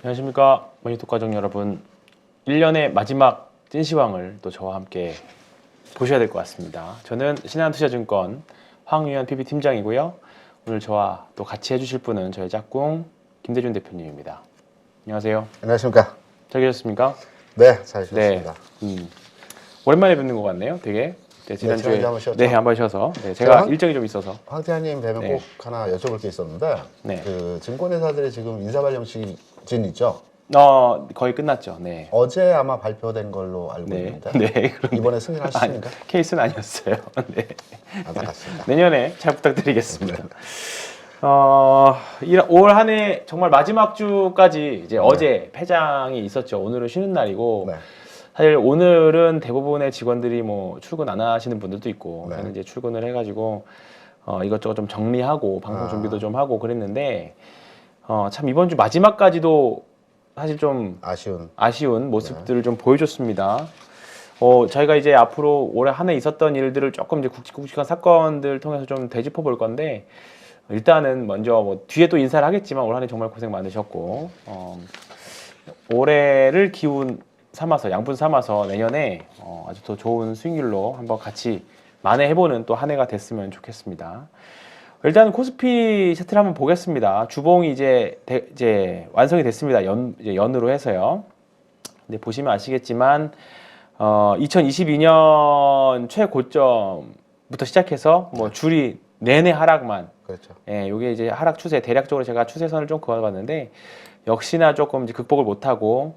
안녕하십니까 모니터 가족 여러분. 1년의 마지막 찐시황을 또 저와 함께 보셔야 될 것 같습니다. 저는 신한투자증권 황유현 PB팀장이고요. 오늘 저와 또 같이 해주실 분은 저희 짝꿍 김대준 대표님입니다. 안녕하세요. 안녕하십니까. 잘 계셨습니까? 네, 잘 쉬었습니다. 오랜만에 뵙는 것 같네요. 되게. 네, 지난주에 한번 쉬었죠? 네, 한번 쉬어서 제가 일정이 좀 있어서 황태환님 뵈면 네. 꼭 하나 여쭤볼 게 있었는데 네. 그 증권회사들이 지금 인사발령 시즌 있죠? 거의 끝났죠. 네. 어제 아마 발표된 걸로 알고 네. 있는데 네. 그럼 이번에 승인하셨습니까? 케이스는 아니었어요. 네. 안타깝습니다. 내년에 잘 부탁드리겠습니다. 올 한 해 정말 마지막 주까지 이제 어제 폐장이 있었죠. 오늘은 쉬는 날이고 네. 사실 오늘은 대부분의 직원들이 뭐 출근 안 하시는 분들도 있고 네. 저는 이제 출근을 해가지고 이것저것 좀 정리하고 방송 준비도 좀 하고 그랬는데 참 이번 주 마지막까지도 사실 좀 아쉬운 모습들을 좀 보여줬습니다. 저희가 이제 앞으로 올해 한 해 있었던 일들을 조금 이제 굵직굵직한 사건들 통해서 좀 되짚어 볼 건데 일단은 먼저 뭐 뒤에 또 인사를 하겠지만 올 한 해 정말 고생 많으셨고 올해를 기운 삼아서 양분 삼아서 내년에 아주 더 좋은 수익률로 한번 같이 만회해보는 또 한 해가 됐으면 좋겠습니다. 일단 코스피 차트를 한번 보겠습니다. 주봉이 이제 완성이 됐습니다. 이제 연으로 해서요. 근데 보시면 아시겠지만 2022년 최고점부터 시작해서 뭐 줄이 내내 하락만. 그렇죠. 예, 요게 이제 하락 추세, 대략적으로 제가 추세선을 좀 그어봤는데 역시나 조금 이제 극복을 못하고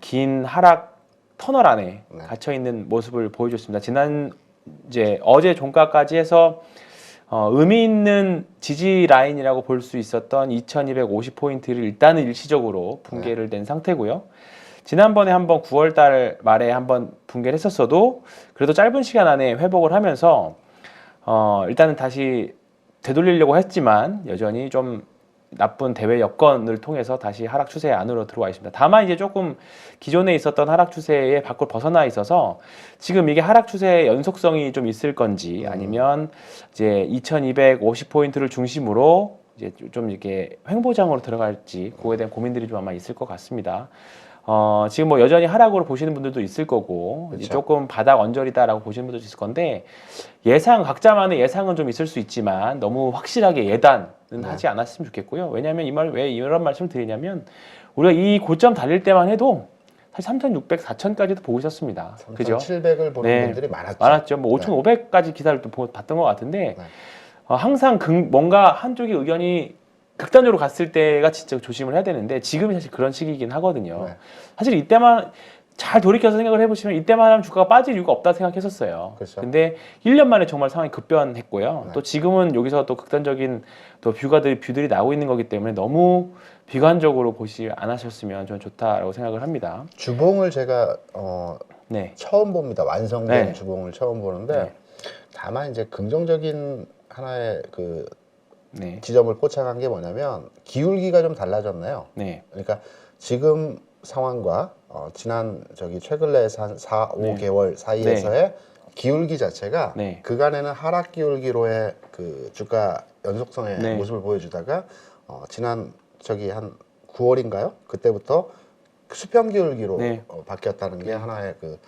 긴 하락 터널 안에 네. 갇혀 있는 모습을 보여줬습니다. 어제 종가까지 해서 의미 있는 지지 라인이라고 볼 수 있었던 2250포인트를 일단은 일시적으로 붕괴를 낸 상태고요. 지난번에 한번 9월달 말에 한번 붕괴를 했었어도 그래도 짧은 시간 안에 회복을 하면서 일단은 다시 되돌리려고 했지만 여전히 좀 나쁜 대외 여건을 통해서 다시 하락 추세 안으로 들어와 있습니다. 다만 이제 조금 기존에 있었던 하락 추세의 밖으로 벗어나 있어서 지금 이게 하락 추세의 연속성이 좀 있을 건지 아니면 이제 2250포인트를 중심으로 이제 좀 이렇게 횡보장으로 들어갈지 그거에 대한 고민들이 좀 아마 있을 것 같습니다. 지금 뭐 여전히 하락으로 보시는 분들도 있을 거고 그렇죠. 이제 조금 바닥 언저리다라고 보시는 분들도 있을 건데 각자만의 예상은 좀 있을 수 있지만 너무 확실하게 예단은 하지 않았으면 좋겠고요. 왜냐하면 왜 이런 말씀을 드리냐면 우리가 이 고점 달릴 때만 해도 사실 3,600, 4,000까지도 보고 있었습니다. 그죠? 3,700을 보는 네. 분들이 많았죠. 많았죠. 뭐 5,500까지 기사를 또 봤던 것 같은데 네. 항상 뭔가 한쪽의 의견이 극단적으로 갔을 때가 진짜 조심을 해야 되는데 지금이 사실 그런 시기이긴 하거든요. 네. 사실 이때만 잘 돌이켜서 생각을 해보시면 이때만 하면 주가가 빠질 이유가 없다 생각했었어요. 그렇죠. 근데 1년 만에 정말 상황이 급변했고요. 네. 또 지금은 여기서 또 극단적인 또 뷰들이 나오고 있는 거기 때문에 너무 비관적으로 보시 안 하셨으면 저는 좋다라고 생각을 합니다. 주봉을 제가 네. 처음 봅니다. 완성된 네. 주봉을 처음 보는데 네. 다만 이제 긍정적인 하나의 그 네. 지점을 포착한 게 뭐냐면 기울기가 좀 달라졌네요. 네. 그러니까 지금 상황과 지난 최근에 한 4, 5개월 사이에서의 기울기 자체가 네. 그간에는 하락 기울기로의 그 주가 연속성의 네. 모습을 보여주다가 지난 한 9월인가요? 그때부터 수평 기울기로 네. 바뀌었다는 게 하나의 그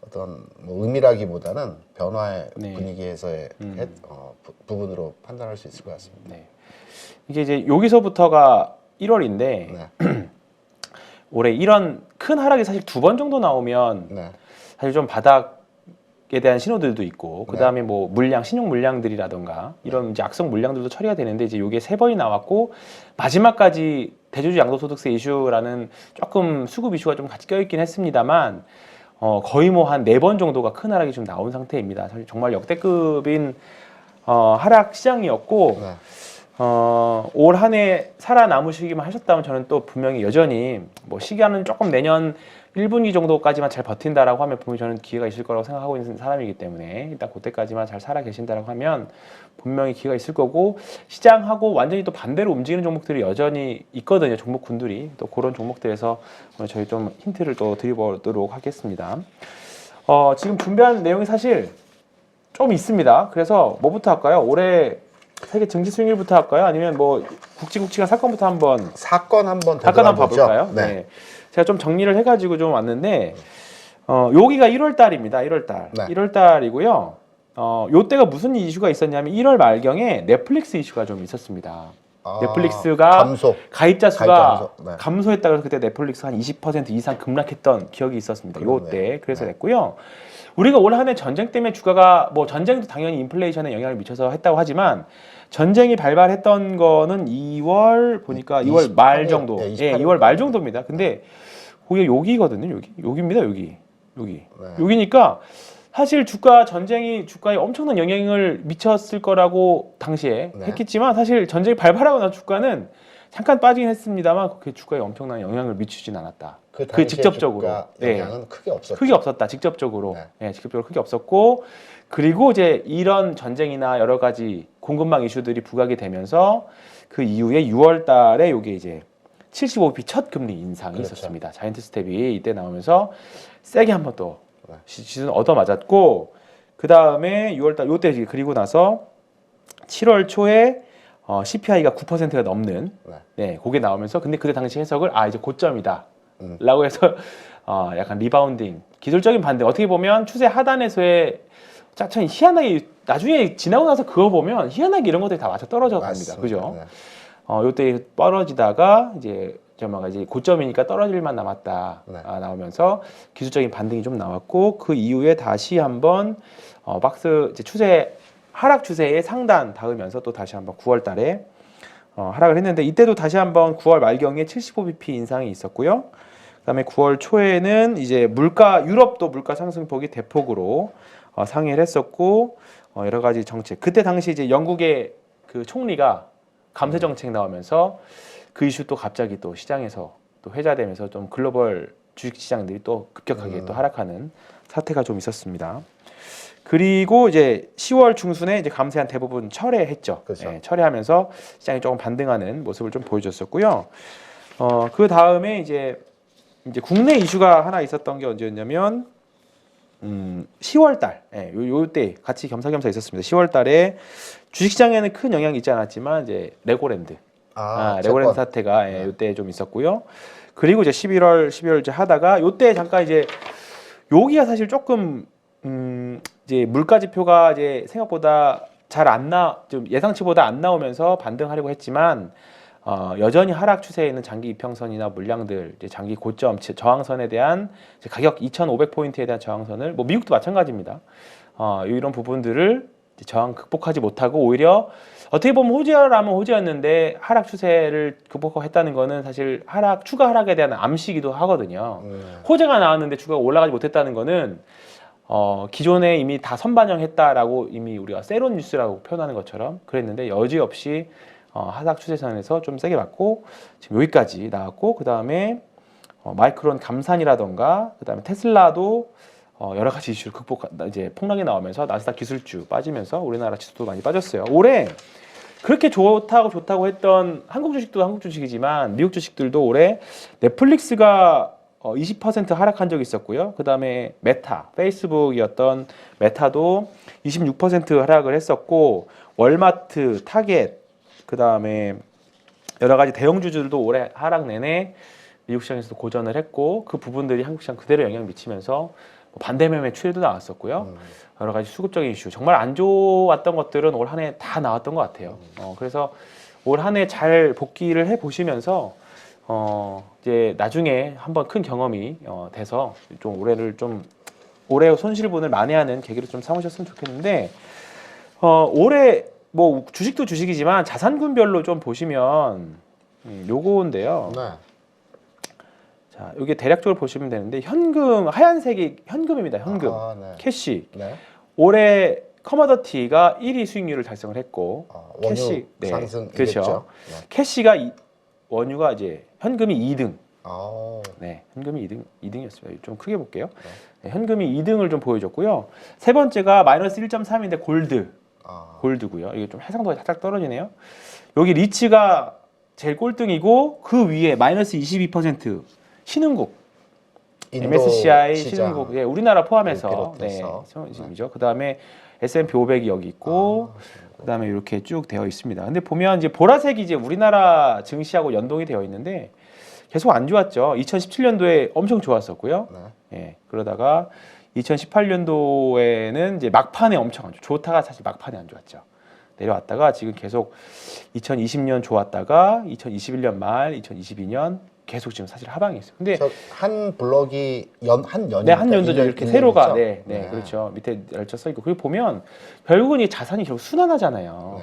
어떤 뭐 의미라기보다는 변화의 네. 분위기에서의 부분으로 판단할 수 있을 것 같습니다. 네. 이게 이제 여기서부터가 1월인데 네. 올해 이런 큰 하락이 사실 2번 정도 나오면 네. 사실 좀 바닥에 대한 신호들도 있고 그 다음에 뭐 신용 물량들이라던가 이런 이제 악성 물량들도 처리가 되는데 이제 이게 3번이 나왔고 마지막까지 대주주 양도소득세 이슈라는 조금 수급 이슈가 좀 같이 껴있긴 했습니다만 거의 뭐 한 4번 정도가 큰 하락이 좀 나온 상태입니다. 사실 정말 역대급인 하락 시장이었고 네. 올 한 해 살아남으시기만 하셨다면 저는 또 분명히 여전히 뭐 시간은 조금 내년 1분기 정도까지만 잘 버틴다라고 하면 분명히 저는 기회가 있을 거라고 생각하고 있는 사람이기 때문에 일단 그때까지만 잘 살아 계신다라고 하면 분명히 기회가 있을 거고 시장하고 완전히 또 반대로 움직이는 종목들이 여전히 있거든요. 종목군들이 또 그런 종목들에서 오늘 저희 좀 힌트를 또 드려보도록 하겠습니다. 지금 준비한 내용이 사실 좀 있습니다. 그래서 뭐부터 할까요? 올해 세계 증시 수익률부터 할까요? 아니면 뭐 굵직굵직한 사건부터 한번 사건 한번 봐볼까요? 네. 제가 좀 정리를 해가지고 좀 왔는데 여기가 1월 달입니다. 1월 달. 네. 1월 달이고요. 요때가 무슨 이슈가 있었냐면 1월 말경에 넷플릭스 이슈가 좀 있었습니다. 넷플릭스가 가입자 수가 네. 감소했다고 해서 그때 넷플릭스가 한 20% 이상 급락했던 기억이 있었습니다. 요때. 그래서 됐고요. 우리가 올 한 해 전쟁 때문에 주가가 뭐 전쟁도 당연히 인플레이션에 영향을 미쳐서 했다고 하지만 전쟁이 발발했던 거는 2월 보니까 2월 말 정도. 네, 예, 2월 말 정도입니다. 근데 거기 여기거든요. 여기입니다. 여기. 네. 여기니까 사실 전쟁이 주가에 엄청난 영향을 미쳤을 거라고 당시에 네. 했겠지만 사실 전쟁이 발발하고 난 주가는 잠깐 빠지긴 했습니다만 그게 주가에 엄청난 영향을 미치진 않았다. 그 직접적으로 영향은 크게 없었죠. 크게 없었다. 직접적으로. 네. 직접적으로 크게 없었고 그리고 이제 이런 전쟁이나 여러 가지 공급망 이슈들이 부각이 되면서 그 이후에 6월 달에 요게 이제 75bp 첫 금리 인상이 그렇죠. 있었습니다. 자이언트 스텝이 이때 나오면서 세게 한번 또 네. 시즌 얻어맞았고 그 다음에 6월달 요때 그리고 나서 7월 초에 CPI가 9%가 넘는 그게 나오면서 근데 그때 당시 해석을 이제 고점이다 라고 해서 약간 리바운딩 기술적인 반대 어떻게 보면 추세 하단에서의 참 희한하게 나중에 지나고 나서 그거 보면 희한하게 이런 것들이 다 맞춰 떨어져 갑니다. 그죠? 네. 요때 떨어지다가 이제 고점이니까 떨어질만 남았다 나오면서 기술적인 반등이 좀 나왔고 그 이후에 다시 한번 박스 이제 하락 추세의 상단 닿으면서 또 다시 한번 9월 달에 하락을 했는데 이때도 다시 한번 9월 말경에 75bp 인상이 있었고요. 그다음에 9월 초에는 이제 유럽도 물가 상승폭이 대폭으로 상회를 했었고 여러 가지 정책 그때 당시 이제 영국의 그 총리가 감세 정책 나오면서 그 이슈 또 갑자기 또 시장에서 또 회자되면서 좀 글로벌 주식 시장들이 또 급격하게 또 하락하는 사태가 좀 있었습니다. 그리고 이제 10월 중순에 이제 감세한 대부분 철회했죠. 그렇죠. 철회하면서 시장이 조금 반등하는 모습을 좀 보여줬었고요. 그 다음에 이제 국내 이슈가 하나 있었던 게 언제였냐면 10월 달, 요때 같이 겸사겸사 있었습니다. 10월 달에 주식시장에는 큰 영향이 있지 않았지만 이제 레고랜드, 레고랜드 사태가 요때 좀 있었고요. 그리고 이제 12월 이제 하다가 요때 잠깐 이제 여기가 사실 조금 이제 물가 지표가 이제 생각보다 좀 예상치보다 안 나오면서 반등하려고 했지만 여전히 하락 추세에 있는 장기 이평선이나 물량들, 이제 장기 고점 저항선에 대한 이제 가격 2,500포인트에 대한 저항선을 뭐 미국도 마찬가지입니다. 이런 부분들을 이제 저항 극복하지 못하고 오히려 어떻게 보면 호재라면 호재였는데 하락 추세를 극복했다는 거는 사실 추가 하락에 대한 암시기도 하거든요. 호재가 나왔는데 주가가 올라가지 못했다는 거는 기존에 이미 다 선반영했다라고 이미 우리가 세론 뉴스라고 표현하는 것처럼 그랬는데 여지없이 하락 추세선에서 좀 세게 맞고 지금 여기까지 나왔고 그 다음에 마이크론 감산이라던가 그 다음에 테슬라도 여러 가지 이슈를 이제 폭락이 나오면서 나스닥 기술주 빠지면서 우리나라 지수도 많이 빠졌어요. 올해 그렇게 좋다고 했던 한국 주식도 한국 주식이지만 미국 주식들도 올해 넷플릭스가 20% 하락한 적이 있었고요. 그 다음에 페이스북이었던 메타도 26% 하락을 했었고 월마트, 타겟 그 다음에 여러 가지 대형주들도 올해 하락 내내 미국 시장에서도 고전을 했고 그 부분들이 한국 시장 그대로 영향을 미치면서 반대 매매 추이도 나왔었고요. 여러 가지 수급적인 이슈 정말 안 좋았던 것들은 올 한 해 다 나왔던 것 같아요. 그래서 올 한 해 잘 복귀를 해 보시면서 이제 나중에 한번 큰 경험이 돼서 좀 올해 손실분을 만회하는 계기로 좀 삼으셨으면 좋겠는데 올해 뭐 주식도 주식이지만 자산군별로 좀 보시면 요거인데요. 네. 자, 이게 대략적으로 보시면 되는데 하얀색이 현금입니다. 현금. 네. 캐시. 네. 올해 커머더티가 1위 수익률을 달성을 했고 원유 상승이겠죠. 그렇죠. 캐시가 원유가 이제 현금이 2등. 현금이 2등이었습니다. 좀 크게 볼게요. 현금이 2등을 좀 보여줬고요. 세 번째가 마이너스 1.3인데 골드고요. 이게 좀 해상도가 살짝 떨어지네요. 여기 리츠가 제일 꼴등이고 그 위에 마이너스 22% 신흥국 MSCI 신흥국 우리나라 포함해서 이죠. 그 다음에 S&P 500이 여기 있고 그다음에 이렇게 쭉 되어 있습니다. 근데 보면 이제 보라색이 이제 우리나라 증시하고 연동이 되어 있는데 계속 안 좋았죠. 2017년도에 엄청 좋았었고요. 네. 예. 그러다가 2018년도에는 이제 막판에 엄청 안 좋다가 사실 막판에 안 좋았죠. 내려왔다가 지금 계속 2020년 좋았다가 2021년 말, 2022년 계속 지금 사실 하방이 있어요. 근데 한 블럭이 한 년, 네, 한 연도죠. 이렇게 세로가 네, 네, 그렇죠. 밑에 열쳐 써 있고 그리고 보면 결국은 이 자산이 결국 순환하잖아요.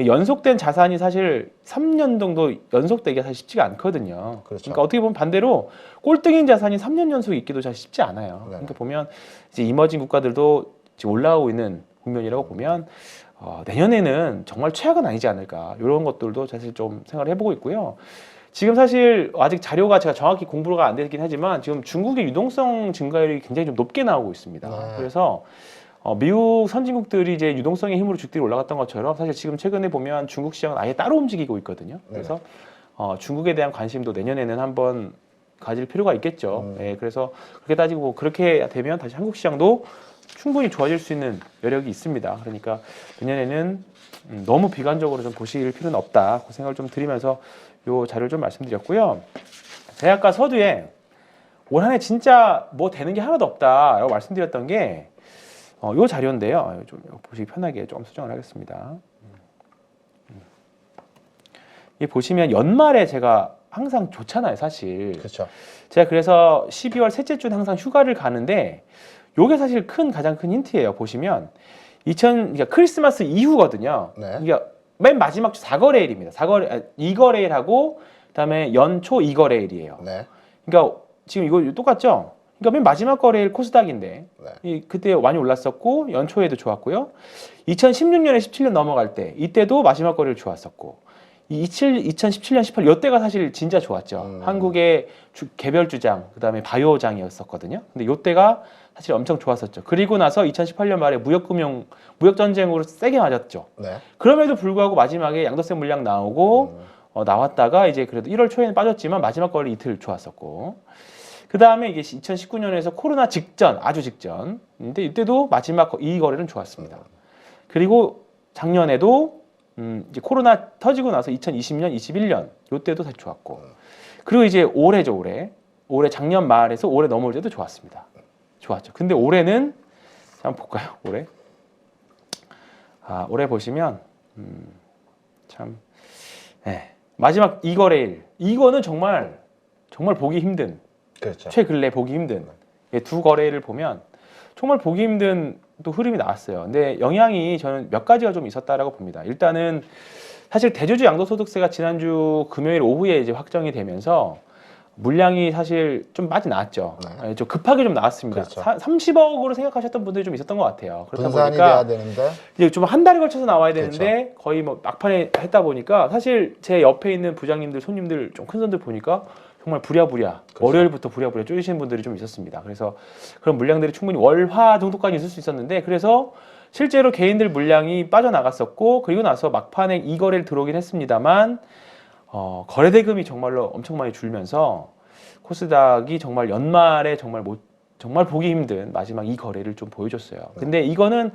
연속된 자산이 사실 3년 정도 연속되기가 사실 쉽지가 않거든요. 그렇죠. 그러니까 어떻게 보면 반대로 꼴등인 자산이 3년 연속 있기도 잘 쉽지 않아요. 그러니까 보면 이제 이머징 국가들도 지금 올라오고 있는 국면이라고 보면 내년에는 정말 최악은 아니지 않을까 이런 것들도 사실 좀 생각을 해보고 있고요. 지금 사실 아직 자료가 제가 정확히 공부가 안 되긴 하지만 지금 중국의 유동성 증가율이 굉장히 좀 높게 나오고 있습니다. 그래서 미국 선진국들이 이제 유동성의 힘으로 주들이 올라갔던 것처럼 사실 지금 최근에 보면 중국 시장은 아예 따로 움직이고 있거든요. 그래서 중국에 대한 관심도 내년에는 한번 가질 필요가 있겠죠. 예, 그래서 그렇게 따지고 뭐 그렇게 되면 다시 한국 시장도 충분히 좋아질 수 있는 여력이 있습니다. 그러니까 내년에는 너무 비관적으로 좀 보실 필요는 없다. 그 생각을 좀 드리면서 요 자료를 좀 말씀드렸고요. 제가 아까 서두에 올 한 해 진짜 뭐 되는 게 하나도 없다라고 말씀드렸던 게 요 자료인데요. 좀 보시기 편하게 좀 수정을 하겠습니다. 이 보시면 연말에 제가 항상 좋잖아요, 사실. 그렇죠. 제가 그래서 12월 셋째 주는 항상 휴가를 가는데 요게 사실 가장 큰 힌트예요. 보시면 그러니까 크리스마스 이후거든요. 네. 그러니까 맨 마지막 주 4거래일입니다. 2거래일하고 그다음에 연초 2거래일이에요. 네. 그러니까 지금 이거 똑같죠? 그러니까 맨 마지막 거래일 코스닥인데 그때 많이 올랐었고 연초에도 좋았고요. 2016년에 17년 넘어갈 때 이때도 마지막 거래일 좋았었고 2017년 18 이때가 사실 진짜 좋았죠. 한국의 개별 주장 그다음에 바이오장이었었거든요. 근데 이때가 사실 엄청 좋았었죠. 그리고 나서 2018년 말에 무역 전쟁으로 세게 맞았죠. 네. 그럼에도 불구하고 마지막에 양도세 물량 나오고 나왔다가 이제 그래도 1월 초에는 빠졌지만 마지막 거래일 이틀 좋았었고 그 다음에 이게 2019년에서 코로나 직전 아주 직전 근데 이때도 마지막 이 거래는 좋았습니다. 그리고 작년에도 이제 코로나 터지고 나서 2020년, 21년 요때도 다시 좋았고 그리고 이제 올해죠 올해 작년 말에서 올해 넘어올 때도 좋았습니다. 좋았죠. 근데 올해는 한번 볼까요? 올해 보시면 참 마지막 이 거래일 이거는 정말 보기 힘든 그렇죠. 최근래 보기 힘든 두 거래일을 보면 정말 보기 힘든 또 흐름이 나왔어요. 근데 영향이 저는 몇 가지가 좀 있었다라고 봅니다. 일단은 사실 대주주 양도소득세가 지난주 금요일 오후에 이제 확정이 되면서 물량이 사실 좀 많이 나왔죠. 좀 급하게 좀 나왔습니다. 그렇죠. 30억으로 생각하셨던 분들이 좀 있었던 것 같아요. 그렇다 분산이 보니까 돼야 되는데 이제 좀 한 달에 걸쳐서 나와야 되는데 그렇죠. 거의 뭐 막판에 했다 보니까 사실 제 옆에 있는 부장님들, 손님들 좀 큰 손들 보니까 정말 부랴부랴 그렇죠. 월요일부터 부랴부랴 쪼이시는 분들이 좀 있었습니다. 그래서 그런 물량들이 충분히 월화 정도까지 있을 수 있었는데 그래서 실제로 개인들 물량이 빠져나갔었고 그리고 나서 막판에 이 거래를 들어오긴 했습니다만 거래 대금이 정말로 엄청 많이 줄면서 코스닥이 정말 연말에 정말 보기 힘든 마지막 이 거래를 좀 보여줬어요. 근데 이거는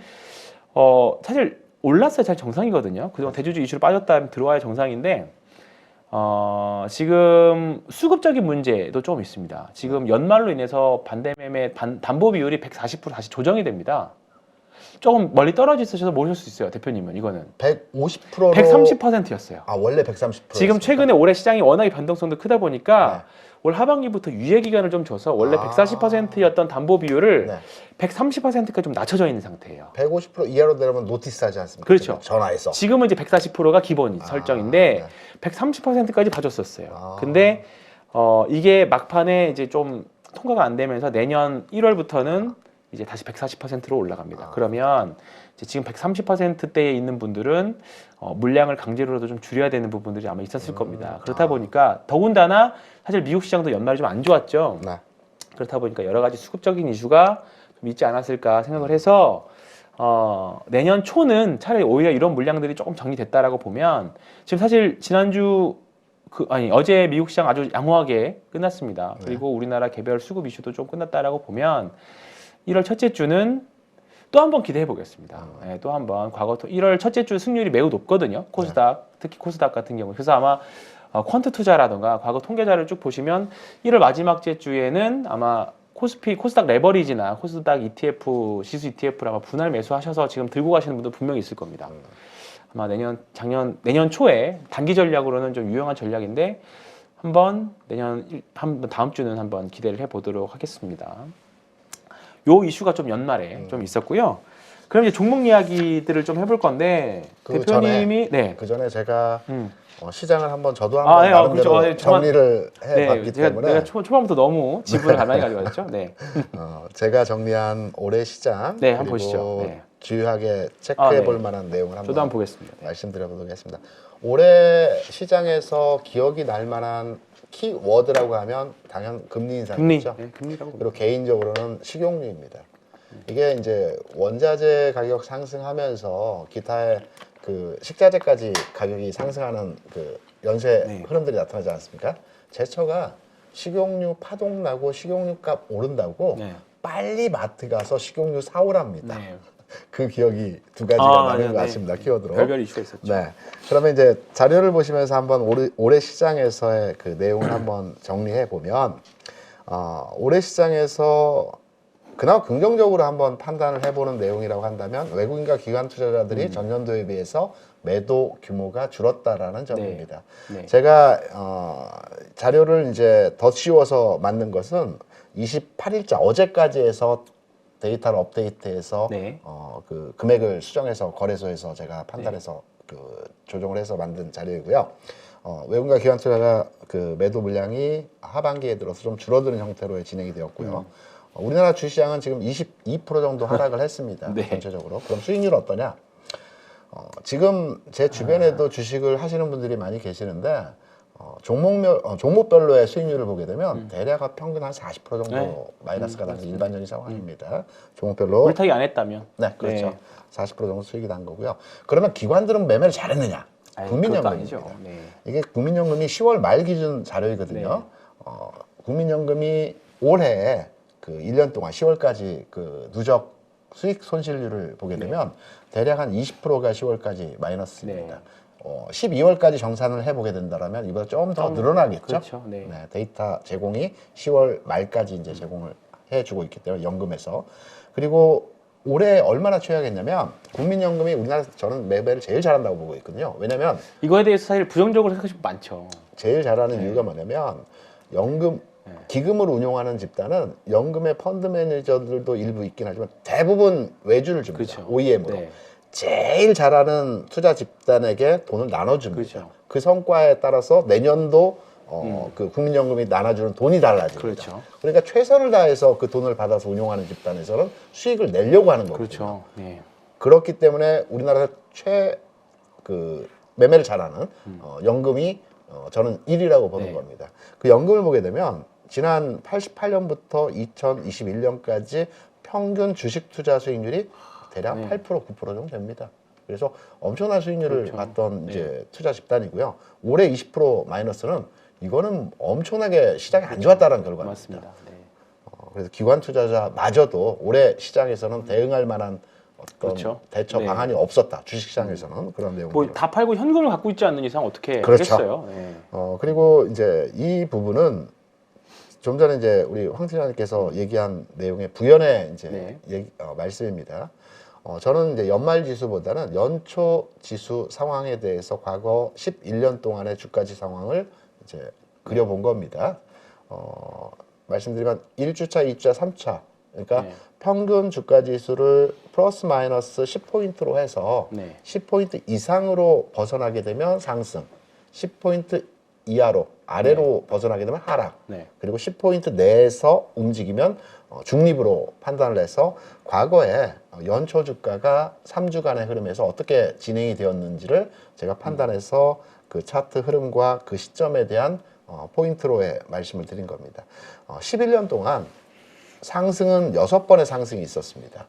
사실 올랐어야 잘 정상이거든요. 그동안 대주주 이슈로 빠졌다면 들어와야 정상인데 지금 수급적인 문제도 좀 있습니다. 지금 연말로 인해서 반대매매 담보 비율이 140% 다시 조정이 됩니다. 조금 멀리 떨어져 있으셔서 모르실 수 있어요, 대표님은. 이거는 150%로 130%였어요. 원래 130%. 지금 최근에 올해 시장이 워낙에 변동성도 크다 보니까 올 하반기부터 유예 기간을 좀 줘서 원래 140%였던 담보 비율을 130%까지 좀 낮춰져 있는 상태예요. 150% 이하로 내려면 노티스하지 않습니까? 그렇죠. 전화해서. 지금은 이제 140%가 기본 설정인데 130%까지 봐줬었어요. 근데 이게 막판에 이제 좀 통과가 안 되면서 내년 1월부터는 이제 다시 140%로 올라갑니다. 그러면 이제 지금 130%대에 있는 분들은 물량을 강제로라도 좀 줄여야 되는 부분들이 아마 있었을 겁니다. 그렇다 보니까 더군다나 사실 미국 시장도 연말이 좀 안 좋았죠. 그렇다 보니까 여러 가지 수급적인 이슈가 좀 있지 않았을까 생각을 해서 내년 초는 차라리 오히려 이런 물량들이 조금 정리됐다라고 보면 지금 사실 지난주 어제 미국 시장 아주 양호하게 끝났습니다. 그리고 우리나라 개별 수급 이슈도 좀 끝났다라고 보면 1월 첫째 주는 또 한 번 기대해 보겠습니다. 예, 또 한번 과거 1월 첫째 주 승률이 매우 높거든요. 코스닥 특히 코스닥 같은 경우. 그래서 아마 퀀트 투자라든가 과거 통계자를 쭉 보시면 1월 마지막 주에는 아마 코스닥 레버리지나 코스닥 ETF, 지수 ETF를 아마 분할 매수하셔서 지금 들고 가시는 분도 분명히 있을 겁니다. 아마 내년 초에 단기 전략으로는 좀 유용한 전략인데 한번 다음 주는 한번 기대를 해보도록 하겠습니다. 요 이슈가 좀 연말에 좀 있었고요. 그럼 이제 종목 이야기들을 좀 해볼 건데 대표님이 그 전에 제가 음. 시장을 한번 저도 한번 예, 나름대로 그렇죠. 정리를 해봤기 때문에 내가 초반부터 너무 지분을 가만히 가지고 왔죠. 네. 제가 정리한 올해 시장 네, 한번 그리고 보시죠. 네. 주요하게 체크해볼 네. 만한 내용을 저도 한번 한번 보겠습니다. 네. 말씀드려보도록 하겠습니다. 올해 시장에서 기억이 날 만한 키워드라고 하면 당연 금리 인상이죠. 네, 금리라고. 그리고 개인적으로는 식용유입니다. 이게 이제 원자재 가격 상승하면서 기타의 그 식자재까지 가격이 상승하는 그 연쇄 네. 흐름들이 나타나지 않습니까? 제처가 식용유 파동 나고 식용유 값 오른다고 네. 빨리 마트 가서 식용유 사오랍니다. 네. 그 기억이 두 가지가 나는 것 네. 같습니다. 키워드로. 별별 이슈가 있었죠. 네. 그러면 이제 자료를 보시면서 한번 올해 시장에서의 그 내용을 한번 정리해 보면 올해 시장에서 그나마 긍정적으로 한번 판단을 해보는 내용이라고 한다면 외국인과 기관 투자자들이 전년도에 비해서 매도 규모가 줄었다라는 점입니다. 네. 제가 자료를 이제 더 씌워서 만든 것은 28일자 어제까지 해서 데이터를 업데이트해서 네. 그 금액을 수정해서 거래소에서 제가 판단해서 그 조정을 해서 만든 자료이고요. 외국인과 기관 투자자 그 매도 물량이 하반기에 들어서 좀 줄어드는 형태로 진행이 되었고요. 우리나라 주시장은 지금 22% 정도 하락을 했습니다. 네. 전체적으로. 그럼 수익률 어떠냐? 지금 제 주변에도 주식을 하시는 분들이 많이 계시는데 종목별로의 수익률을 보게 되면 대략 평균 한 40% 정도 네. 마이너스가 나는 게 일반적인 상황입니다. 종목별로. 물타기 안 했다면. 네, 그렇죠. 네. 40% 정도 수익이 난 거고요. 그러면 기관들은 매매를 잘했느냐? 아유, 국민연금입니다. 그것도 아니죠. 네. 이게 국민연금이 10월 말 기준 자료이거든요. 네. 국민연금이 올해 그 1년 동안 10월까지 그 누적 수익 손실률을 보게 되면 대략 한 20%가 10월까지 마이너스입니다. 네. 12월까지 정산을 해보게 된다면 이보다 좀 더 늘어나겠죠. 그렇죠. 네. 데이터 제공이 10월 말까지 이제 제공을 해주고 있기 때문에 연금에서. 그리고 올해 얼마나 최악했냐면 국민연금이 우리나라에서 저는 매매를 제일 잘한다고 보고 있거든요. 왜냐면 이거에 대해서 사실 부정적으로 생각하시는 분 많죠. 제일 잘하는 이유가 뭐냐면 연금 기금을 운용하는 집단은 연금의 펀드 매니저들도 일부 있긴 하지만 대부분 외주를 줍니다. 그렇죠. OEM으로. 네. 제일 잘하는 투자 집단에게 돈을 나눠줍니다. 그렇죠. 그 성과에 따라서 내년도 그 국민연금이 나눠주는 돈이 달라집니다. 그렇죠. 그러니까 최선을 다해서 그 돈을 받아서 운용하는 집단에서는 수익을 내려고 하는 거거든요. 그렇죠. 네. 그렇기 때문에 우리나라에서 매매를 잘하는 연금이 저는 1위라고 보는 네. 겁니다. 그 연금을 보게 되면 지난 88년부터 2021년까지 평균 주식 투자 수익률이 대략 네. 8% 9% 정도 됩니다. 그래서 엄청난 수익률을 그렇죠. 봤던 네. 이제 투자 집단이고요. 올해 20% 마이너스는 이거는 엄청나게 시장이 안 좋았다는 결과입니다. 맞습니다. 네. 그래서 기관 투자자마저도 올해 시장에서는 대응할 만한 어떤 그렇죠. 대처 네. 방안이 없었다. 주식시장에서는 그런 내용들. 뭐 다 팔고 현금을 갖고 있지 않는 이상 어떻게 그렇죠. 하겠어요? 네. 그리고 이제 이 부분은 좀 전에 이제 우리 황 팀장님께서 얘기한 내용의 부연의 이제 네. 말씀입니다. 저는 이제 연말 지수보다는 연초 지수 상황에 대해서 과거 11년 동안의 주가지 상황을 이제 그려본 겁니다. 말씀드리면 1주차, 2주차, 3차. 그러니까 네. 평균 주가 지수를 플러스 마이너스 10포인트로 해서 네. 10포인트 이상으로 벗어나게 되면 상승, 10포인트 이하로 아래로 벗어나게 되면 하락, 네. 그리고 10포인트 내에서 움직이면 중립으로 판단을 해서 과거에 연초 주가가 3주간의 흐름에서 어떻게 진행이 되었는지를 제가 판단해서 그 차트 흐름과 그 시점에 대한 포인트로의 말씀을 드린 겁니다. 11년 동안 상승은 6번의 상승이 있었습니다.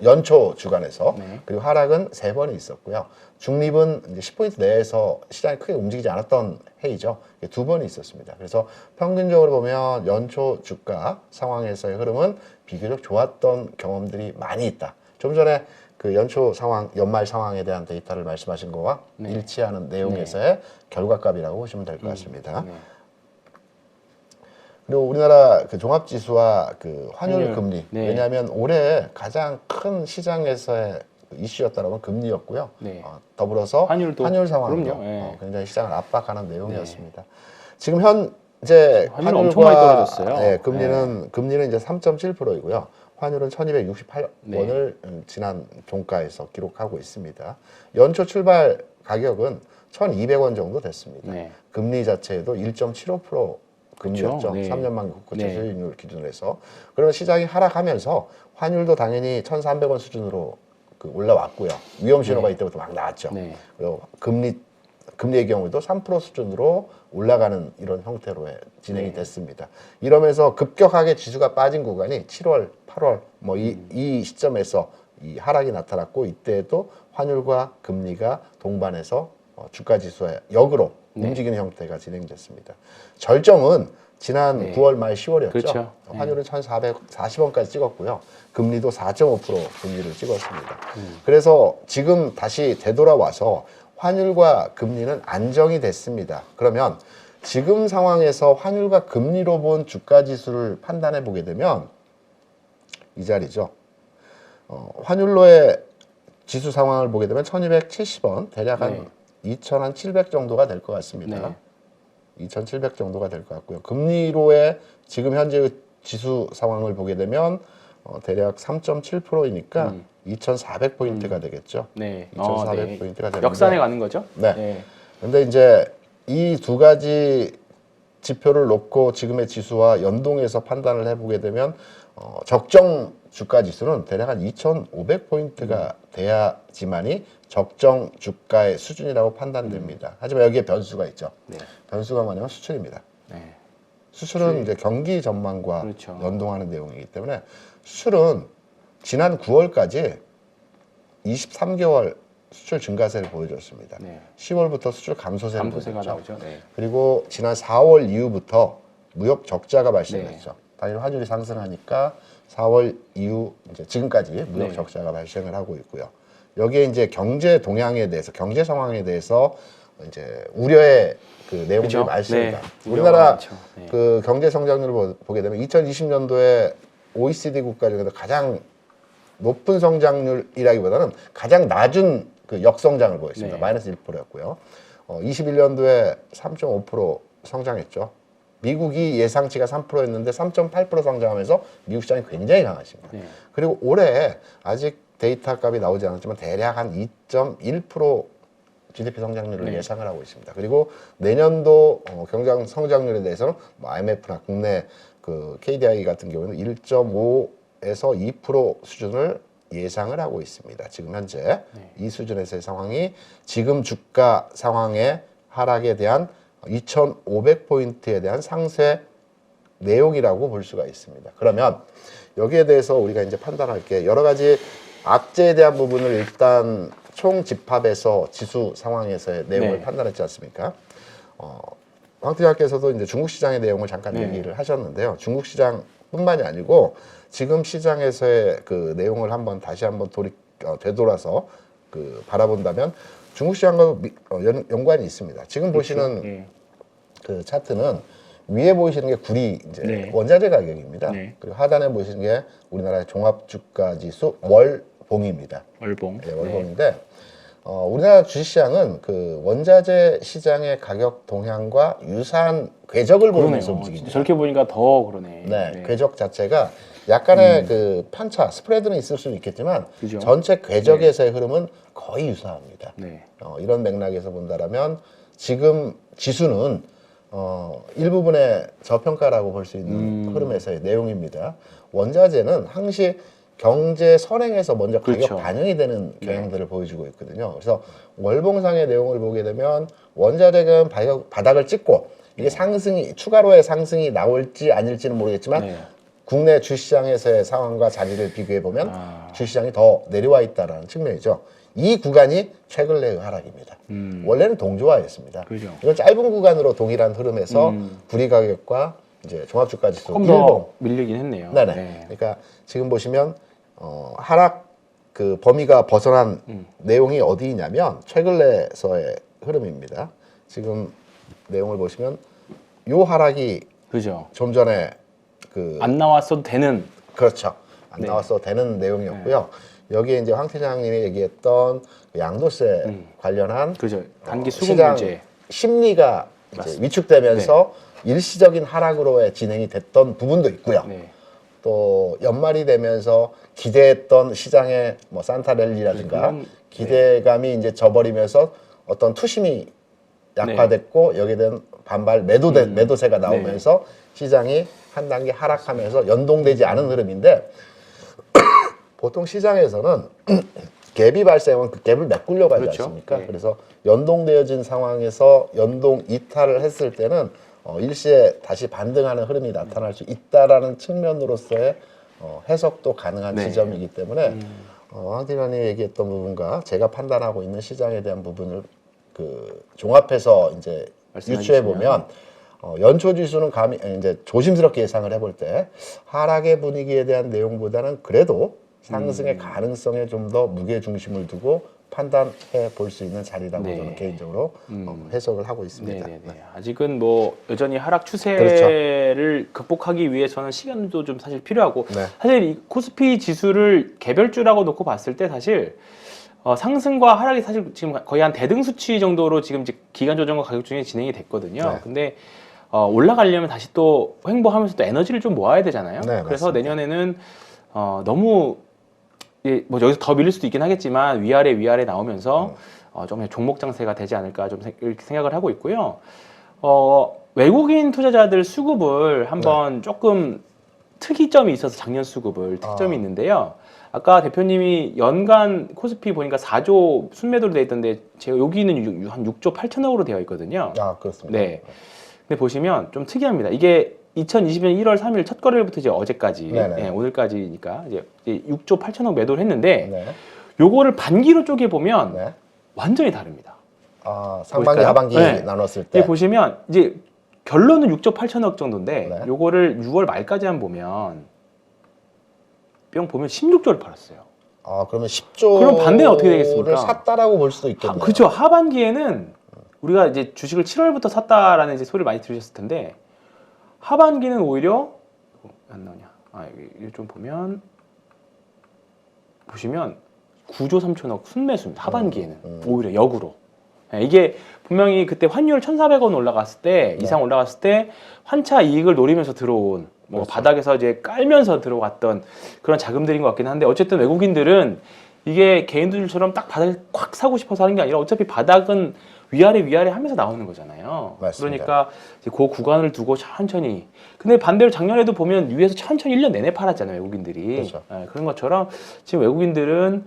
연초 주간에서 네. 그리고 하락은 3번이 있었고요. 중립은 이제 10포인트 내에서 시장이 크게 움직이지 않았던 해이죠. 2번이 있었습니다. 그래서 평균적으로 보면 연초 주가 상황에서의 흐름은 비교적 좋았던 경험들이 많이 있다. 좀 전에 그 연초 상황, 연말 상황에 대한 데이터를 말씀하신 거와 네. 일치하는 내용에서의 결과값이라고 보시면 될 것 같습니다. 네. 그리고 우리나라 그 종합지수와 그 환율 금리. 네. 왜냐하면 올해 가장 큰 시장에서의 이슈였다라면 금리였고요. 네. 더불어서 환율도. 환율 상황도 그럼요. 네. 굉장히 시장을 압박하는 내용이었습니다. 지금 현재 환율은 엄청 많이 떨어졌어요. 네, 금리는 이제 3.7%이고요. 환율은 1,268원을 지난 종가에서 기록하고 있습니다. 연초 출발 가격은 1,200원 정도 됐습니다. 네. 금리 자체도 1.75% 금리였죠. 네. 3년 만기 국고채 네. 수익률 기준으로 해서. 그러면 시장이 하락하면서 환율도 당연히 1,300원 수준으로 그 올라왔고요. 위험 신호가 이때부터 막 나왔죠. 네. 그리고 금리의 경우도 3% 수준으로 올라가는 이런 형태로 진행이 됐습니다. 이러면서 급격하게 지수가 빠진 구간이 7월, 8월 뭐 이 시점에서 이 하락이 나타났고 이때도 환율과 금리가 동반해서 주가 지수의 역으로 움직이는 형태가 진행됐습니다. 절정은 지난 9월 말 10월이었죠. 그렇죠. 환율은 1,440원까지 찍었고요. 금리도 4.5% 금리를 찍었습니다. 그래서 지금 다시 되돌아와서 환율과 금리는 안정이 됐습니다. 그러면 지금 상황에서 환율과 금리로 본 주가 지수를 판단해 보게 되면 이 자리죠. 환율로의 지수 상황을 보게 되면 1270원, 대략 한 2,700 정도가 될 것 같습니다. 2,700 정도가 될 것 같고요. 금리로의 지금 현재 지수 상황을 보게 되면 대략 3.7%이니까 2,400포인트가 되겠죠. 네. 2,400포인트가 되는데 역산에 가는 거죠? 네. 근데 이제 이 두 가지 지표를 놓고 지금의 지수와 연동해서 판단을 해보게 되면 적정 주가 지수는 대략 한 2,500포인트가 돼야지만이 적정 주가의 수준이라고 판단됩니다. 하지만 여기에 변수가 있죠. 네. 변수가 뭐냐면 수출입니다. 네. 수출은 이제 경기 전망과 그렇죠. 연동하는 내용이기 때문에 수출은 지난 9월까지 23개월 수출 증가세를 보여줬습니다. 네. 10월부터 수출 감소세를 감소세가 보여줬죠. 나오죠. 네. 그리고 지난 4월 이후부터 무역 적자가 발생했죠. 당연히 환율이 상승하니까 4월 이후 이제 지금까지 무역 적자가 발생을 하고 있고요. 여기에 이제 경제 동향에 대해서, 경제 상황에 대해서 이제 우려의 그 내용들이 그렇죠? 많습니다. 네. 우리나라 네. 그 경제 성장률을 보게 되면 2020년도에 OECD 국가 중에서 가장 높은 성장률이라기보다는 가장 낮은 그 역성장을 보였습니다. 네. 마이너스 1%였고요. 21년도에 3.5% 성장했죠. 미국이 예상치가 3%였는데 3.8% 성장하면서 미국 시장이 굉장히 강하십니다. 네. 그리고 올해 아직 데이터 값이 나오지 않았지만 대략 한 2.1% GDP 성장률을 예상을 하고 있습니다. 그리고 내년도 경제 성장률에 대해서는 뭐 IMF나 국내 그 KDI 같은 경우는 1.5에서 2% 수준을 예상을 하고 있습니다. 지금 현재 이 수준에서의 상황이 지금 주가 상황의 하락에 대한 2,500포인트에 대한 상세 내용이라고 볼 수가 있습니다. 그러면 여기에 대해서 우리가 이제 판단할 게 여러 가지 악재에 대한 부분을 일단 총 집합해서 지수 상황에서의 내용을 판단했지 않습니까? 황 팀장께서도 이제 중국 시장의 내용을 잠깐 얘기를 하셨는데요. 중국 시장뿐만이 아니고 지금 시장에서의 그 내용을 다시 한번 되돌아서 그 바라본다면 중국 시장과 연관이 있습니다. 지금 보시는 그 차트는 위에 보이시는 게 구리 이제 원자재 가격입니다. 그리고 하단에 보이시는 게 우리나라의 종합주가지수 월봉입니다. 월봉. 네, 월봉인데 우리나라 주식시장은 그 원자재 시장의 가격 동향과 유사한 궤적을 보면서 움직입니다. 저렇게 보니까 더 그러네. 네, 궤적 자체가 약간의 그 편차, 스프레드는 있을 수는 있겠지만 그죠? 전체 궤적에서의 흐름은 거의 유사합니다. 네. 이런 맥락에서 본다라면 지금 지수는 일부분의 저평가라고 볼 수 있는 흐름에서의 내용입니다. 원자재는 항시 경제 선행에서 먼저 가격 그렇죠. 반영이 되는 경향들을 보여주고 있거든요. 그래서 월봉상의 내용을 보게 되면 원자재는 바닥을 찍고 이게 상승이 추가로의 상승이 나올지 아닐지는 모르겠지만 국내 주시장에서의 상황과 자리를 비교해 보면 주시장이 더 내려와 있다라는 측면이죠. 이 구간이 최근 내의 하락입니다. 원래는 동조화였습니다. 그죠. 이건 짧은 구간으로 동일한 흐름에서 구리 가격과 이제 종합주가지수 조금 일봉 더 밀리긴 했네요. 네네. 네. 그러니까 지금 보시면 하락 그 범위가 벗어난 내용이 어디냐면 최근 내에서의 흐름입니다. 지금 내용을 보시면 요 하락이 그죠. 좀 전에 그 안 나왔어도 되는. 그렇죠. 안 네. 나왔어도 되는 내용이었고요. 여기에 이제 황 팀장님이 얘기했던 그 양도세 관련한 그죠. 단기 수급 시장 문제. 심리가 이제 맞습니다. 위축되면서 일시적인 하락으로의 진행이 됐던 부분도 있고요. 네. 또 연말이 되면서 기대했던 시장의 뭐 산타랠리라든가 그건, 기대감이 이제 져버리면서 어떤 투심이 약화됐고 여기에 대한 반발 매도세가 나오면서 시장이 한 단계 하락하면서 연동되지 않은 흐름인데 보통 시장에서는 갭이 발생하면 그 갭을 메꾸려고 하지 그렇죠. 않습니까? 네. 그래서 연동되어진 상황에서 연동 이탈을 했을 때는 일시에 다시 반등하는 흐름이 나타날 수 있다라는 측면으로서의 해석도 가능한 네. 지점이기 때문에 황 팀장님이 얘기했던 부분과 제가 판단하고 있는 시장에 대한 부분을 그 종합해서 이제 말씀해 유추해 주시면. 보면 연초 지수는 감히 이제 조심스럽게 예상을 해볼 때 하락의 분위기에 대한 내용보다는 그래도 상승의 가능성에 좀 더 무게 중심을 두고 판단해 볼 수 있는 자리라고 네. 저는 개인적으로 해석을 하고 있습니다. 네네네. 아직은 뭐 여전히 하락 추세를 극복하기 위해서는 시간도 좀 사실 필요하고 네. 사실 이 코스피 지수를 개별주라고 놓고 봤을 때 사실 상승과 하락이 사실 지금 거의 한 대등 수치 정도로 지금 이제 기간 조정과 가격 중에 진행이 됐거든요. 네. 근데 올라가려면 다시 또 횡보하면서 또 에너지를 좀 모아야 되잖아요. 네, 그래서 맞습니다. 내년에는 너무 뭐 여기서 더 밀릴 수도 있긴 하겠지만 위아래 나오면서 좀 종목 장세가 되지 않을까 좀 이렇게 생각을 하고 있고요. 외국인 투자자들 수급을 한번 조금 특이점이 있어서 작년 수급을 특점이 있는데요. 아까 대표님이 연간 코스피 보니까 4조 순매도로 되어 있던데 제가 여기는 한 6조 8천억으로 되어 있거든요. 아 그렇습니다. 네. 근데 보시면 좀 특이합니다. 이게 2020년 1월 3일 첫 거래일부터 이제 어제까지, 네네. 예, 오늘까지니까 이제 6조 8천억 매도를 했는데 네. 요거를 반기로 쪼개 보면 네. 완전히 다릅니다. 아 상반기 보일까요? 하반기 네. 나눴을 이제 때 보시면 이제 결론은 6조 8천억 정도인데 네. 요거를 6월 말까지만 보면 뿅 보면 16조를 팔았어요. 아 그러면 10조를 그럼 반대는 어떻게 되겠습니까? 샀다라고 볼 수도 있겠네요. 그렇죠. 하반기에는 우리가 이제 주식을 7월부터 샀다라는 이제 소리를 많이 들으셨을 텐데 하반기는 오히려 안 나오냐? 여기 좀 보면 보시면 9조 3천억 순매수입니다. 하반기에는 오히려 역으로. 예, 이게 분명히 그때 환율 1,400원 올라갔을 때 이상 올라갔을 때 환차 이익을 노리면서 들어온 뭐 그렇죠. 바닥에서 이제 깔면서 들어갔던 그런 자금들인 것 같긴 한데 어쨌든 외국인들은 이게 개인들처럼 딱 바닥을 콱 사고 싶어서 하는 게 아니라 어차피 바닥은 위아래 하면서 나오는 거잖아요. 맞습니다. 그러니까 이제 그 구간을 두고 천천히. 근데 반대로 작년에도 보면 위에서 천천히 1년 내내 팔았잖아요, 외국인들이. 그렇죠. 예, 그런 것처럼 지금 외국인들은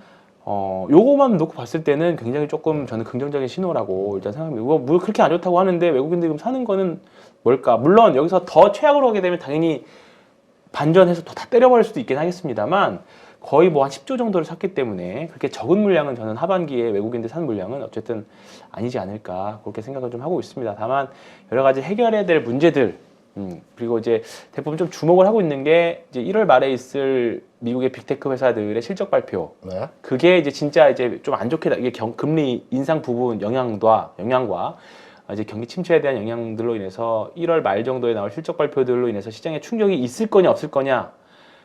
요거만 놓고 봤을 때는 굉장히 조금 저는 긍정적인 신호라고 일단 생각합니다. 이거 뭐 그렇게 안 좋다고 하는데 외국인들이 지금 사는 거는 뭘까? 물론 여기서 더 최악으로 하게 되면 당연히 반전해서 또 다 때려버릴 수도 있긴 하겠습니다만 거의 뭐 한 10조 정도를 샀기 때문에 그렇게 적은 물량은 저는 하반기에 외국인들 산 물량은 어쨌든 아니지 않을까 그렇게 생각을 좀 하고 있습니다. 다만 여러 가지 해결해야 될 문제들 그리고 이제 대부분 좀 주목을 하고 있는 게 이제 1월 말에 있을 미국의 빅테크 회사들의 실적 발표. 네. 그게 이제 진짜 이제 좀 안 좋게 이게 금리 인상 부분 영향과 이제 경기 침체에 대한 영향들로 인해서 1월 말 정도에 나올 실적 발표들로 인해서 시장에 충격이 있을 거냐 없을 거냐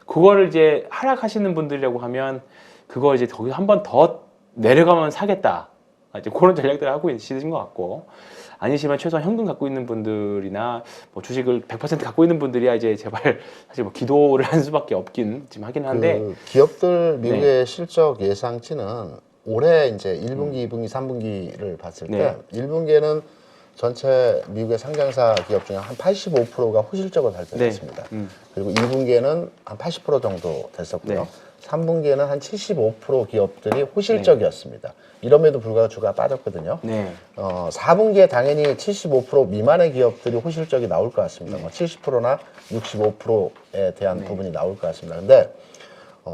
그거를 이제 하락하시는 분들이라고 하면 그거 이제 거기서 한 번 더 내려가면 사겠다 이제 그런 전략들을 하고 계시는 것 같고 아니시면 최소한 현금 갖고 있는 분들이나 뭐 주식을 100% 갖고 있는 분들이야 이제 제발 사실 뭐 기도를 할 수밖에 없긴 지금 하긴 한데 그 기업들 미국의 실적 예상치는 올해 이제 1분기, 2분기, 3분기를 봤을 때 1분기에는 전체 미국의 상장사 기업 중에 한 85%가 호실적을 발표했습니다. 그리고 2분기에는 한 80% 정도 됐었고요. 3분기에는 한 75% 기업들이 호실적이었습니다. 이럼에도 불구하고 주가가 빠졌거든요. 네. 4분기에 당연히 75% 미만의 기업들이 호실적이 나올 것 같습니다. 뭐 70%나 65%에 대한 부분이 나올 것 같습니다. 근데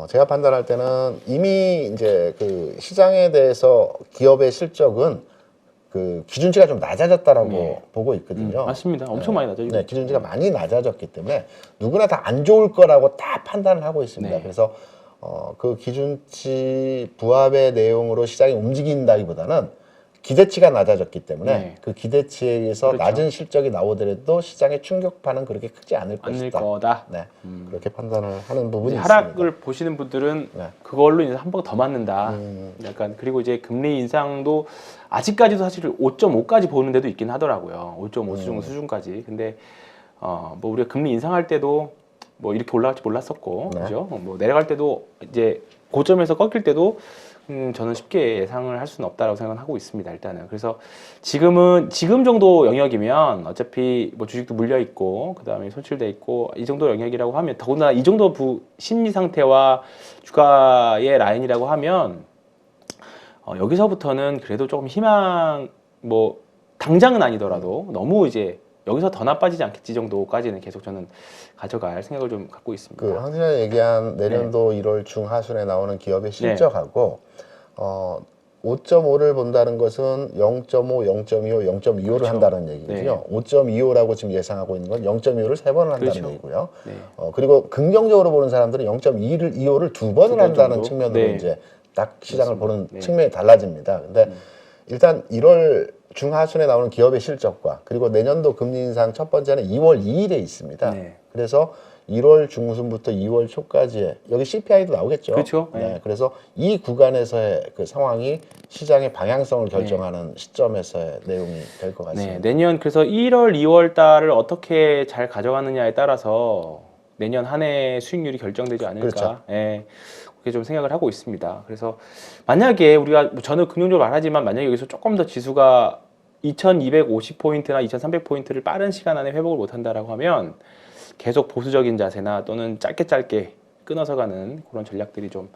제가 판단할 때는 이미 이제 그 시장에 대해서 기업의 실적은 그 기준치가 좀 낮아졌다라고 보고 있거든요. 맞습니다. 엄청 많이 낮아지고 네, 기준치가 많이 낮아졌기 때문에 누구나 다 안 좋을 거라고 다 판단을 하고 있습니다. 네. 그래서 그 기준치 부합의 내용으로 시장이 움직인다기보다는 기대치가 낮아졌기 때문에 네. 그 기대치에 의해서 그렇죠. 낮은 실적이 나오더라도 시장의 충격파는 그렇게 크지 않을 않을 것이다. 거다. 네, 그렇게 판단을 하는 부분이 이제 있습니다. 하락을 보시는 분들은 네. 그걸로 이제 한 번 더 맞는다. 약간 그리고 이제 금리 인상도 아직까지도 사실 5.5까지 보는 데도 있긴 하더라고요. 5.5 수준까지. 근데 뭐 우리가 금리 인상할 때도 뭐 이렇게 올라갈지 몰랐었고, 네. 그죠? 뭐 내려갈 때도 이제 고점에서 꺾일 때도 저는 쉽게 예상을 할 수는 없다라고 생각하고 있습니다. 일단은 그래서 지금 정도 영역이면 어차피 뭐 주식도 물려 있고 그다음에 손실돼 있고 이 정도 영역이라고 하면 더구나 이 정도 심리 상태와 주가의 라인이라고 하면 여기서부터는 그래도 조금 희망 뭐 당장은 아니더라도 너무 이제 여기서 더 나빠지지 않겠지 정도까지는 계속 저는 가져갈 생각을 좀 갖고 있습니다. 그 황진환이 얘기한 내년도 1월 중하순에 나오는 기업의 실적하고 5.5를 본다는 것은 0.5, 0.25, 0.25를 그렇죠. 한다는 얘기거든요. 5.25라고 지금 예상하고 있는 건 0.25를 3번을 한다는 그렇죠. 얘기고요. 네. 그리고 긍정적으로 보는 사람들은 0.2를 2호를 두 번을 번 한다는 정도? 측면으로 네. 이제 딱 시장을 그렇습니다. 보는 네. 측면이 달라집니다. 근데 일단 1월 중하순에 나오는 기업의 실적과 그리고 내년도 금리 인상 첫 번째는 2월 2일에 있습니다. 네. 그래서 1월 중순부터 2월 초까지의 여기 CPI도 나오겠죠. 그렇죠. 네. 네. 그래서 이 구간에서의 그 상황이 시장의 방향성을 결정하는 시점에서의 내용이 될 것 같습니다. 네, 내년 그래서 1월, 2월 달을 어떻게 잘 가져가느냐에 따라서 내년 한 해 수익률이 결정되지 않을까. 그렇죠. 예, 그렇게 좀 생각을 하고 있습니다. 그래서 만약에 우리가 저는 긍정적으로 말하지만 만약에 여기서 조금 더 지수가 2250포인트나 2300포인트를 빠른 시간 안에 회복을 못 한다라고 하면 계속 보수적인 자세나 또는 짧게 끊어서 가는 그런 전략들이 좀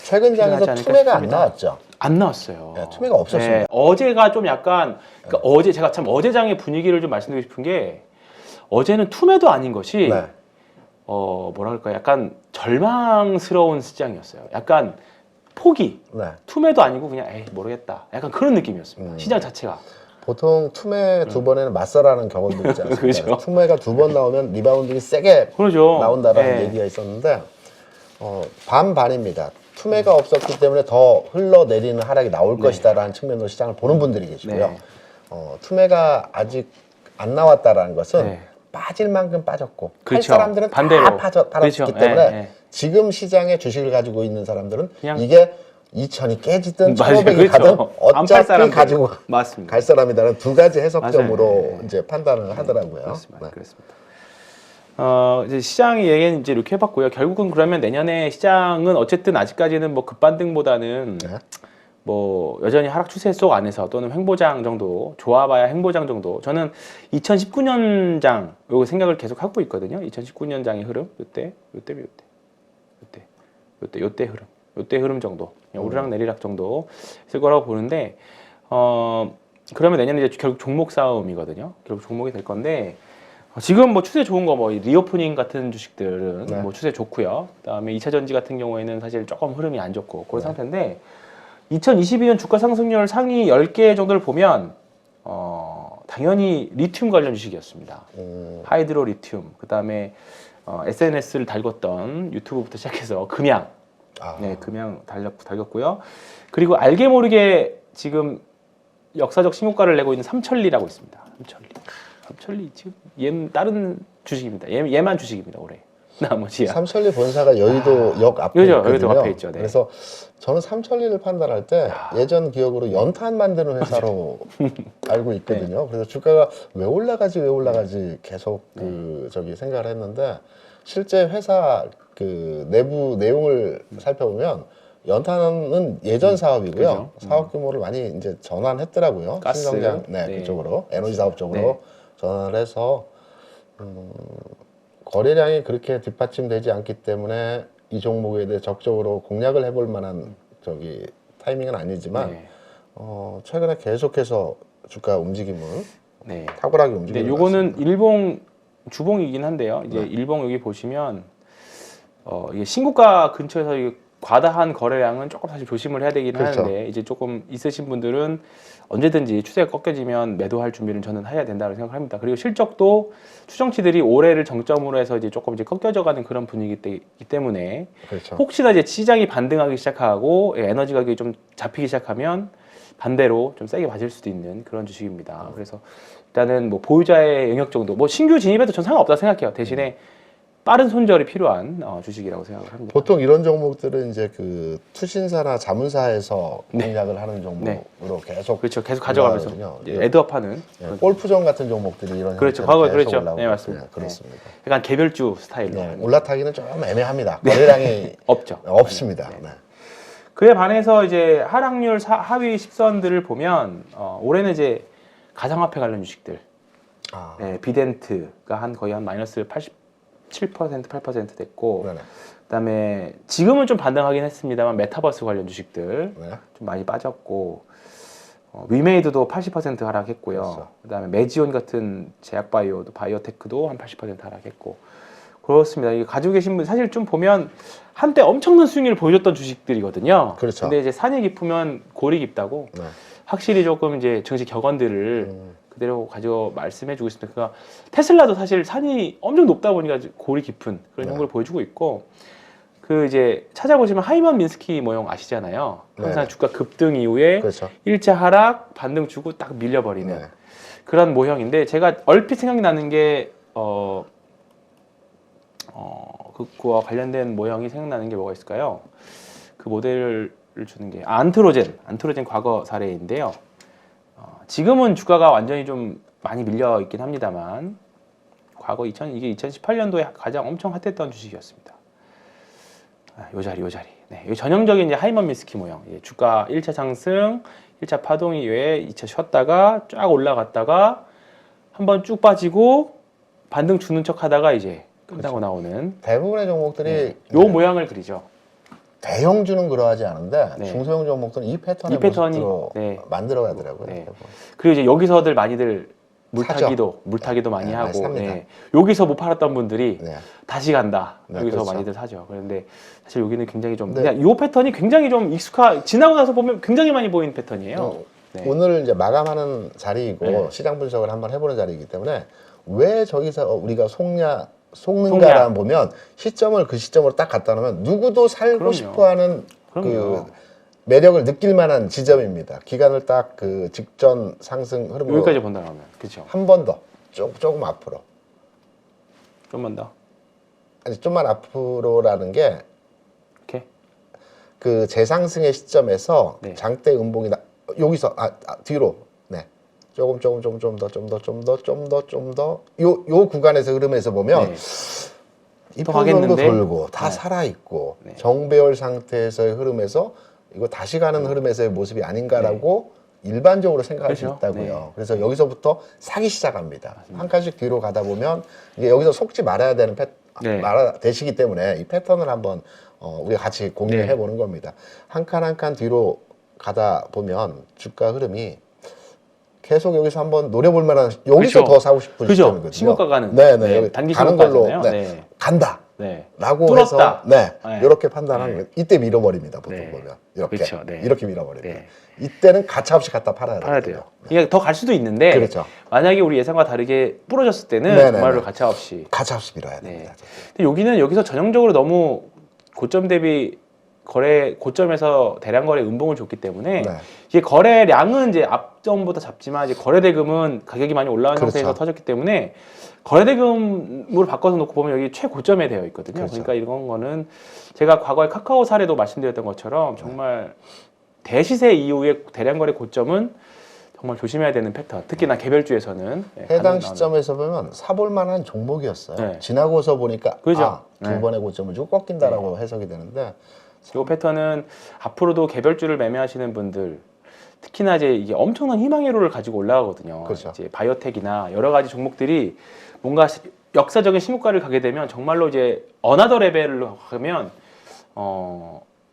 최근 필요하지 장에서 않을까 투매가 안 싶습니다. 나왔죠. 안 나왔어요. 네, 투매가 없었습니다. 네, 어제가 좀 약간 그러니까 어제 제가 참 어제장의 분위기를 좀 말씀드리고 싶은 게 어제는 투매도 아닌 것이 네. 뭐라 그럴까 약간 절망스러운 시장이었어요. 약간 포기. 네. 투매도 아니고 그냥 에이 모르겠다. 약간 그런 느낌이었습니다. 시장 자체가. 보통 투매 두 번에는 맞서라는 경험도 있지 않습니까? 그렇죠. 투매가 두 번 나오면 리바운딩이 세게 그러죠. 나온다라는 네. 얘기가 있었는데 반반입니다. 투매가 없었기 때문에 더 흘러내리는 하락이 나올 것이다라는 측면으로 시장을 보는 분들이 계시고요. 네. 투매가 아직 안 나왔다라는 것은 네. 빠질 만큼 빠졌고 팔 그렇죠. 사람들은 반대로. 다 팔았기 그렇죠. 때문에 네. 지금 시장에 주식을 가지고 있는 사람들은 그냥- 이게 2천이 깨지든 맞아요. 1,500이 그렇죠. 가든 안팔 어차피 사람들. 가지고 맞습니다. 갈 사람이다라는 두 가지 해석점으로 맞아요. 네. 이제 판단을 하더라고요. 그렇습니다. 네. 그렇습니다. 이제 시장의 얘기는 이제 이렇게 해봤고요. 결국은 그러면 내년에 시장은 어쨌든 아직까지는 뭐 급반등보다는 네. 뭐 여전히 하락 추세 속 안에서 또는 횡보장 정도 좋아봐야 횡보장 정도 저는 2019년장 요거 생각을 계속 하고 있거든요. 2019년장의 흐름 요때 흐름 정도 그냥 오르락 내리락 정도 있을 거라고 보는데 그러면 내년에 이제 결국 종목 싸움이거든요. 결국 종목이 될 건데 지금 뭐 추세 좋은 거 뭐 리오프닝 같은 주식들은 네. 뭐 추세 좋고요. 그다음에 2차 전지 같은 경우에는 사실 조금 흐름이 안 좋고 그런 상태인데 2022년 주가 상승률 상위 10개 정도를 보면 당연히 리튬 관련 주식이었습니다. 하이드로 리튬, 그다음에 SNS를 달궜던 유튜브부터 시작해서 금양, 네, 금양 달겼고요. 그리고 알게 모르게 지금 역사적 신고가를 내고 있는 삼천리라고 있습니다. 삼천리 지금 얘 다른 주식입니다. 얘만 주식입니다 올해. 나머지야. 삼천리 본사가 여의도 역 앞에 그죠, 있거든요. 여의도 앞에 있죠, 네. 그래서 저는 삼천리를 판단할 때 예전 기억으로 연탄 만드는 회사로 알고 있거든요. 네. 그래서 주가가 왜 올라가지 계속 저기 생각을 했는데 실제 회사 그 내부 내용을 살펴보면 연탄은 예전 사업이고요. 그죠. 사업 규모를 많이 이제 전환했더라고요. 가스. 신성장 네. 그쪽으로 에너지 사업 쪽으로 네. 전환을 해서 거래량이 그렇게 뒷받침되지 않기 때문에 이 종목에 대해 적극적으로 공략을 해볼 만한 타이밍은 아니지만 네. 최근에 계속해서 주가 움직임은 네. 탁월하게 움직이는 네, 것 요거는 같습니다. 일봉 주봉이긴 한데요. 이제 네. 일봉 여기 보시면 이게 신고가 근처에서 이게 과다한 거래량은 조금 사실 조심을 해야 되긴 그렇죠. 하는데 이제 조금 있으신 분들은 언제든지 추세가 꺾여지면 매도할 준비를 저는 해야 된다고 생각합니다. 그리고 실적도 추정치들이 올해를 정점으로 해서 이제 조금 이제 꺾여져가는 그런 분위기이기 때문에 그렇죠. 혹시나 이제 시장이 반등하기 시작하고 에너지 가격이 좀 잡히기 시작하면 반대로 좀 세게 맞을 수도 있는 그런 주식입니다. 그래서 일단은 뭐 보유자의 영역 정도, 뭐 신규 진입해도 전 상관없다 생각해요. 대신에 빠른 손절이 필요한 주식이라고 생각을 합니다. 보통 이런 종목들은 이제 그 투신사나 자문사에서 네. 공략을 하는 종목으로 계속 그렇죠. 계속 가져가면서 올라가거든요. 이제 애드업하는 예, 골프장 같은 종목들이 이런 그렇죠. 형태로 과거에 계속 그랬죠. 올라오고 네, 맞습니다. 예, 그렇습니다. 약간 개별주 스타일로 네, 올라타기는 좀 애매합니다. 네. 거래량이 없죠. 없습니다. 네. 그에 반해서 이제 하락률 하위 10선들을 보면 올해는 이제 가상화폐 관련 주식들, 아, 네, 비덴트가 거의 한 마이너스 87% 8% 됐고, 네네. 그다음에 지금은 좀 반등하긴 했습니다만 메타버스 관련 주식들 네. 좀 많이 빠졌고, 위메이드도 80% 하락했고요. 그렇죠. 그다음에 메지온 같은 제약바이오도 바이오테크도 한 80% 하락했고 그렇습니다. 이게 가지고 계신 분 사실 좀 보면 한때 엄청난 수익률을 보여줬던 주식들이거든요. 그렇죠. 근데 이제 산이 깊으면 골이 깊다고 네. 확실히 조금 이제 증시 격언들을 그대로 가지고 말씀해주고 있습니다. 그러니까 테슬라도 사실 산이 엄청 높다 보니까 골이 깊은 그런 네. 형국을 보여주고 있고. 그 이제 찾아보시면 하이먼 민스키 모형 아시잖아요. 항상 네. 주가 급등 이후에 그렇죠. 일차 하락 반등 주고 딱 밀려버리는 네. 그런 모형인데 제가 얼핏 생각나는 게 그와 관련된 모형이 생각나는 게 뭐가 있을까요? 그 모델을 주는 게 안트로젠 과거 사례인데요. 지금은 주가가 완전히 좀 많이 밀려 있긴 합니다만 과거 이게 2018년도에 가장 엄청 핫했던 주식이었습니다. 요 자리. 네, 이 전형적인 이제 하이먼 미스키 모형. 주가 1차 상승, 1차 파동 이후에 2차 쉬었다가 쫙 올라갔다가 한번 쭉 빠지고 반등 주는 척 하다가 이제 끝나고 나오는 대부분의 종목들이 요 모양을 그리죠. 대형주는 그러하지 않은데 네. 중소형 종목들은 이 패턴의 이 패턴이, 모습으로 네. 만들어 가더라고요. 네. 그리고 이제 여기서들 많이들 물타기도 많이 네, 하고 많이 삽니다. 네. 여기서 못 팔았던 분들이 네. 다시 간다. 네, 여기서 그렇죠. 많이들 사죠. 그런데 사실 여기는 굉장히 좀 네. 그냥 이 패턴이 굉장히 좀 지나고 나서 보면 굉장히 많이 보이는 패턴이에요. 네. 오늘 이제 마감하는 자리이고 네. 시장 분석을 한번 해보는 자리이기 때문에 왜 저기서 우리가 속는가라 보면 시점을 그 시점으로 딱 갖다 놓으면 누구도 살고 그럼요. 싶어하는 그럼요. 그 매력을 느낄 만한 지점입니다. 기간을 딱 그 직전 상승 흐름으로 여기까지 본다면 그렇죠. 한 번 더 조금 앞으로 좀만 더 아니 좀만 앞으로라는 게 이렇게 그 재상승의 시점에서 네. 장대 음봉이 여기서 뒤로 네 조금 더 요 구간에서 흐름에서 보면 네. 이 더 편선도 하겠는데? 돌고 다 네. 살아 있고 네. 정배열 상태에서의 흐름에서 이거 다시 가는 흐름에서의 모습이 아닌가라고 일반적으로 생각할 수 그렇죠. 있다고요. 네. 그래서 여기서부터 사기 시작합니다. 한 칸씩 뒤로 가다 보면 이게 여기서 속지 말아야 되는 네. 되시기 때문에 이 패턴을 한번 우리가 같이 공유해 네. 보는 겁니다. 한 칸 한 칸 뒤로 가다 보면 주가 흐름이 계속 여기서 한번 노려볼 만한 여기서 그렇죠. 더 사고 싶은 그죠. 시점이거든요. 신고가 가는. 네네 네. 여기 단기 가는 걸로 신고가잖아요. 네. 간다. 네. 라고 뚫었다. 해서 네, 네. 이렇게 판단하는 거예요. 이때 밀어버립니다. 보통 네. 보면 이렇게 그렇죠. 네. 이렇게 밀어버립니다. 네. 이때는 가차없이 갖다 팔아야 돼요. 이게 더 갈 수도 있는데 그렇죠. 만약에 우리 예상과 다르게 부러졌을 때는 네네네. 정말로 가차없이. 가차없이 밀어야 네. 됩니다. 근데 여기는 여기서 전형적으로 너무 고점 대비 고점에서 대량 거래 음봉을 줬기 때문에 네. 이게 거래량은 이제 앞점보다 작지만 이제 거래대금은 가격이 많이 올라온 그렇죠. 상태에서 터졌기 때문에 거래대금으로 바꿔서 놓고 보면 여기 최고점에 되어 있거든요. 그렇죠. 그러니까 이런 거는 제가 과거에 카카오 사례도 말씀드렸던 것처럼 정말 대시세 이후의 대량 거래 고점은 정말 조심해야 되는 패턴. 특히나 개별주에서는 해당 시점에서 보면 사볼 만한 종목이었어요. 네. 지나고서 보니까 그죠. 두 네. 번의 고점을 주고 꺾인다라고 해석이 되는데 이 패턴은 앞으로도 개별주를 매매하시는 분들 특히나 이제 이게 엄청난 희망회로를 가지고 올라가거든요. 그렇죠. 이제 바이오텍이나 여러 가지 종목들이 뭔가 역사적인 신고가를 가게 되면 정말로 이제 어나더 레벨로 가면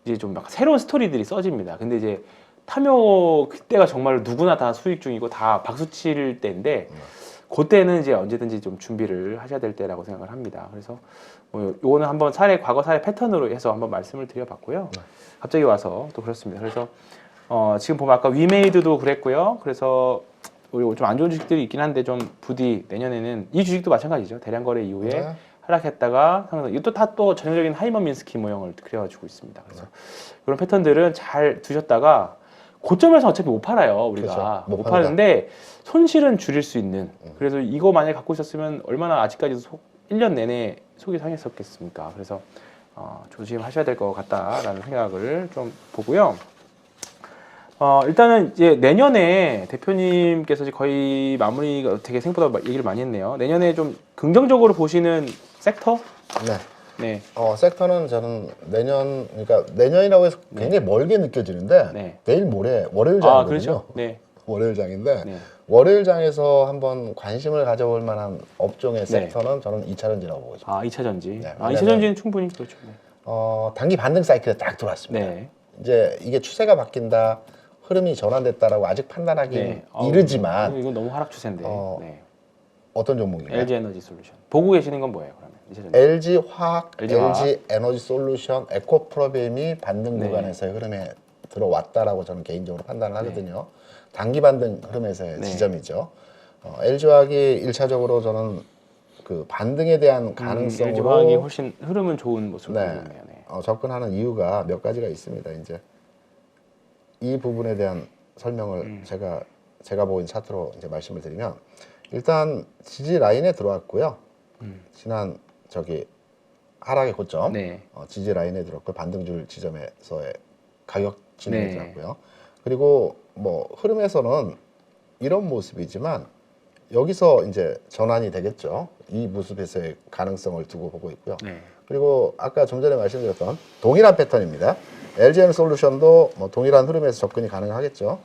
이제 좀 약간 새로운 스토리들이 써집니다. 근데 이제 탐욕 그때가 정말 누구나 다 수익 중이고 다 박수 칠 때인데 그때는 이제 언제든지 좀 준비를 하셔야 될 때라고 생각을 합니다. 그래서 뭐 요거는 한번 과거 사례 패턴으로 해서 한번 말씀을 드려봤고요. 갑자기 와서 또 그렇습니다. 그래서 지금 보면 아까 위메이드도 그랬고요. 그래서 좀 안 좋은 주식들이 있긴 한데 좀 부디 내년에는 이 주식도 마찬가지죠. 대량 거래 이후에 네. 하락했다가 상승. 이것도 다 또 전형적인 하이먼 민스키 모형을 그려가지고 있습니다. 그래서 이런 패턴들은 잘 두셨다가 고점에서 어차피 못 팔아요. 우리가 그렇죠. 못 파는데 손실은 줄일 수 있는. 그래서 이거 만약에 갖고 있었으면 얼마나 아직까지도 1년 내내 속이 상했었겠습니까? 그래서 조심하셔야 될 것 같다라는 생각을 좀 보고요. 일단은 이제 내년에 대표님께서 이제 거의 마무리가 되게 생각보다 얘기를 많이 했네요. 내년에 좀 긍정적으로 보시는 섹터? 네. 네. 섹터는 저는 그러니까 내년이라고 해서 굉장히 멀게 느껴지는데 네. 내일 모레 월요일장이거든요. 그렇죠. 네. 월요일장인데 네. 월요일장에서 한번 관심을 가져볼 만한 업종의 섹터는 저는 2차전지라고 보고 있습니다. 2차 전지. 네, 2차 전지는 충분히 그렇죠. 네. 단기 반등 사이클에 딱 들어왔습니다. 네. 이제 이게 추세가 바뀐다, 흐름이 전환됐다라고 아직 판단하기 네. 이르지만 이건 너무 하락 추세인데. 네. 어떤 종목인가요? LG 에너지 솔루션. 보고 계시는 건 뭐예요, 그러면? 2차 전지. LG 화학, LG 화학. LG 에너지 솔루션, 에코프로비엠이 반등 네. 구간에서의 흐름에 들어왔다라고 저는 개인적으로 판단을 하거든요. 단기 반등 흐름에서의 네. 지점이죠. LG 화학이 1차적으로 저는 그 반등에 대한 LG 가능성으로 화학이 훨씬 흐름은 좋은 모습을 네. 보이네요. 네. 접근하는 이유가 몇 가지가 있습니다. 이제 이 부분에 대한 설명을 제가 보인 차트로 이제 말씀을 드리면 일단 지지 라인에 들어왔고요. 지난 하락의 고점 네. 지지 라인에 들었고 반등줄 지점에서의 가격 진행이 네. 들었고요. 그리고 뭐 흐름에서는 이런 모습이지만 여기서 이제 전환이 되겠죠. 이 모습에서의 가능성을 두고 보고 있고요. 네. 그리고 아까 좀 전에 말씀드렸던 동일한 패턴입니다. LG에너지 솔루션도 뭐 동일한 흐름에서 접근이 가능하겠죠.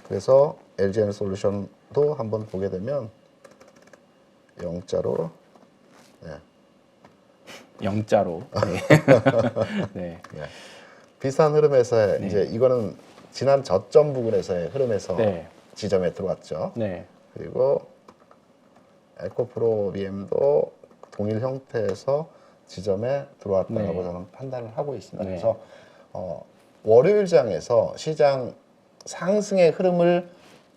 그래서 LG에너지 솔루션도 한번 보게 되면 영자로 영자로. 네. 네. 네. 비슷한 흐름에서의 네. 이제 이거는 지난 저점 부근에서의 흐름에서 네. 지점에 들어왔죠. 네. 그리고 에코프로비엠도 동일 형태에서 지점에 들어왔다고 네. 저는 판단을 하고 있습니다. 네. 그래서 월요일장에서 시장 상승의 흐름을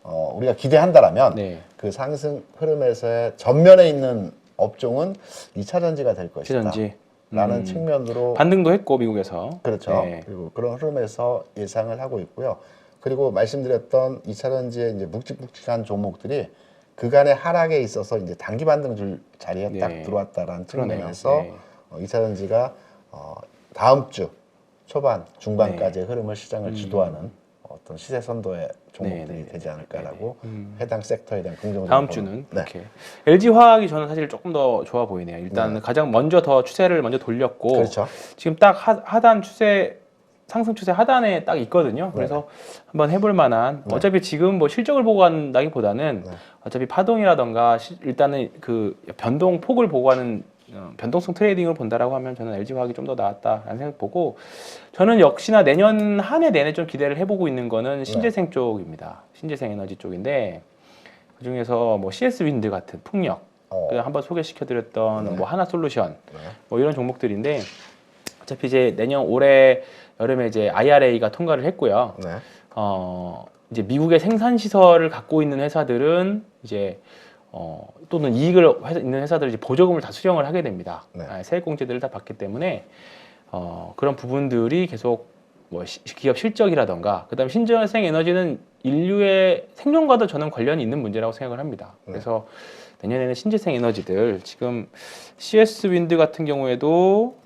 우리가 기대한다라면 네. 그 상승 흐름에서의 전면에 있는 업종은 2차 전지가 될 것이다. 전지. 라는 측면으로 반등도 했고 미국에서. 그렇죠. 네. 그리고 그런 흐름에서 예상을 하고 있고요. 그리고 말씀드렸던 2차 전지의 이제 묵직묵직한 종목들이 그간의 하락에 있어서 이제 단기 반등줄 자리에 네. 딱 들어왔다라는 그러네요. 측면에서 네. 2차 전지가 다음 주 초반 중반까지의 흐름을 시장을 주도하는 어떤 시세 선도의 종목들이 네, 네, 되지 않을까라고 네. 해당 섹터에 대한 긍정적인 다음 보는. 주는 네. 이렇게 LG 화학이 저는 사실 조금 더 좋아 보이네요. 일단 가장 먼저 더 추세를 먼저 돌렸고 그렇죠. 지금 딱 하단 추세 상승 추세 하단에 딱 있거든요. 그래서 한번 해볼 만한 어차피 지금 뭐 실적을 보고 한다기보다는 어차피 파동이라던가 일단은 그 변동 폭을 보고 하는 변동성 트레이딩을 본다라고 하면 저는 LG 화학이 좀 더 나았다라는 생각 보고 저는 역시나 내년 한 해 내내 좀 기대를 해보고 있는 거는 신재생 쪽입니다. 신재생 에너지 쪽인데 그 중에서 뭐 CS 윈드 같은 풍력 한번 소개시켜드렸던 뭐 하나솔루션 뭐 이런 종목들인데 어차피 이제 내년 올해 여름에 이제 IRA가 통과를 했고요. 네. 이제 미국의 생산 시설을 갖고 있는 회사들은 이제 또는 이익을 있는 회사들은 이제 보조금을 다 수령을 하게 됩니다. 네. 세액공제들을 다 받기 때문에 그런 부분들이 계속 뭐 기업 실적이라던가 그다음에 신재생 에너지는 인류의 생존과도 저는 관련이 있는 문제라고 생각을 합니다. 그래서 내년에는 신재생 에너지들 지금 CS 윈드 같은 경우에도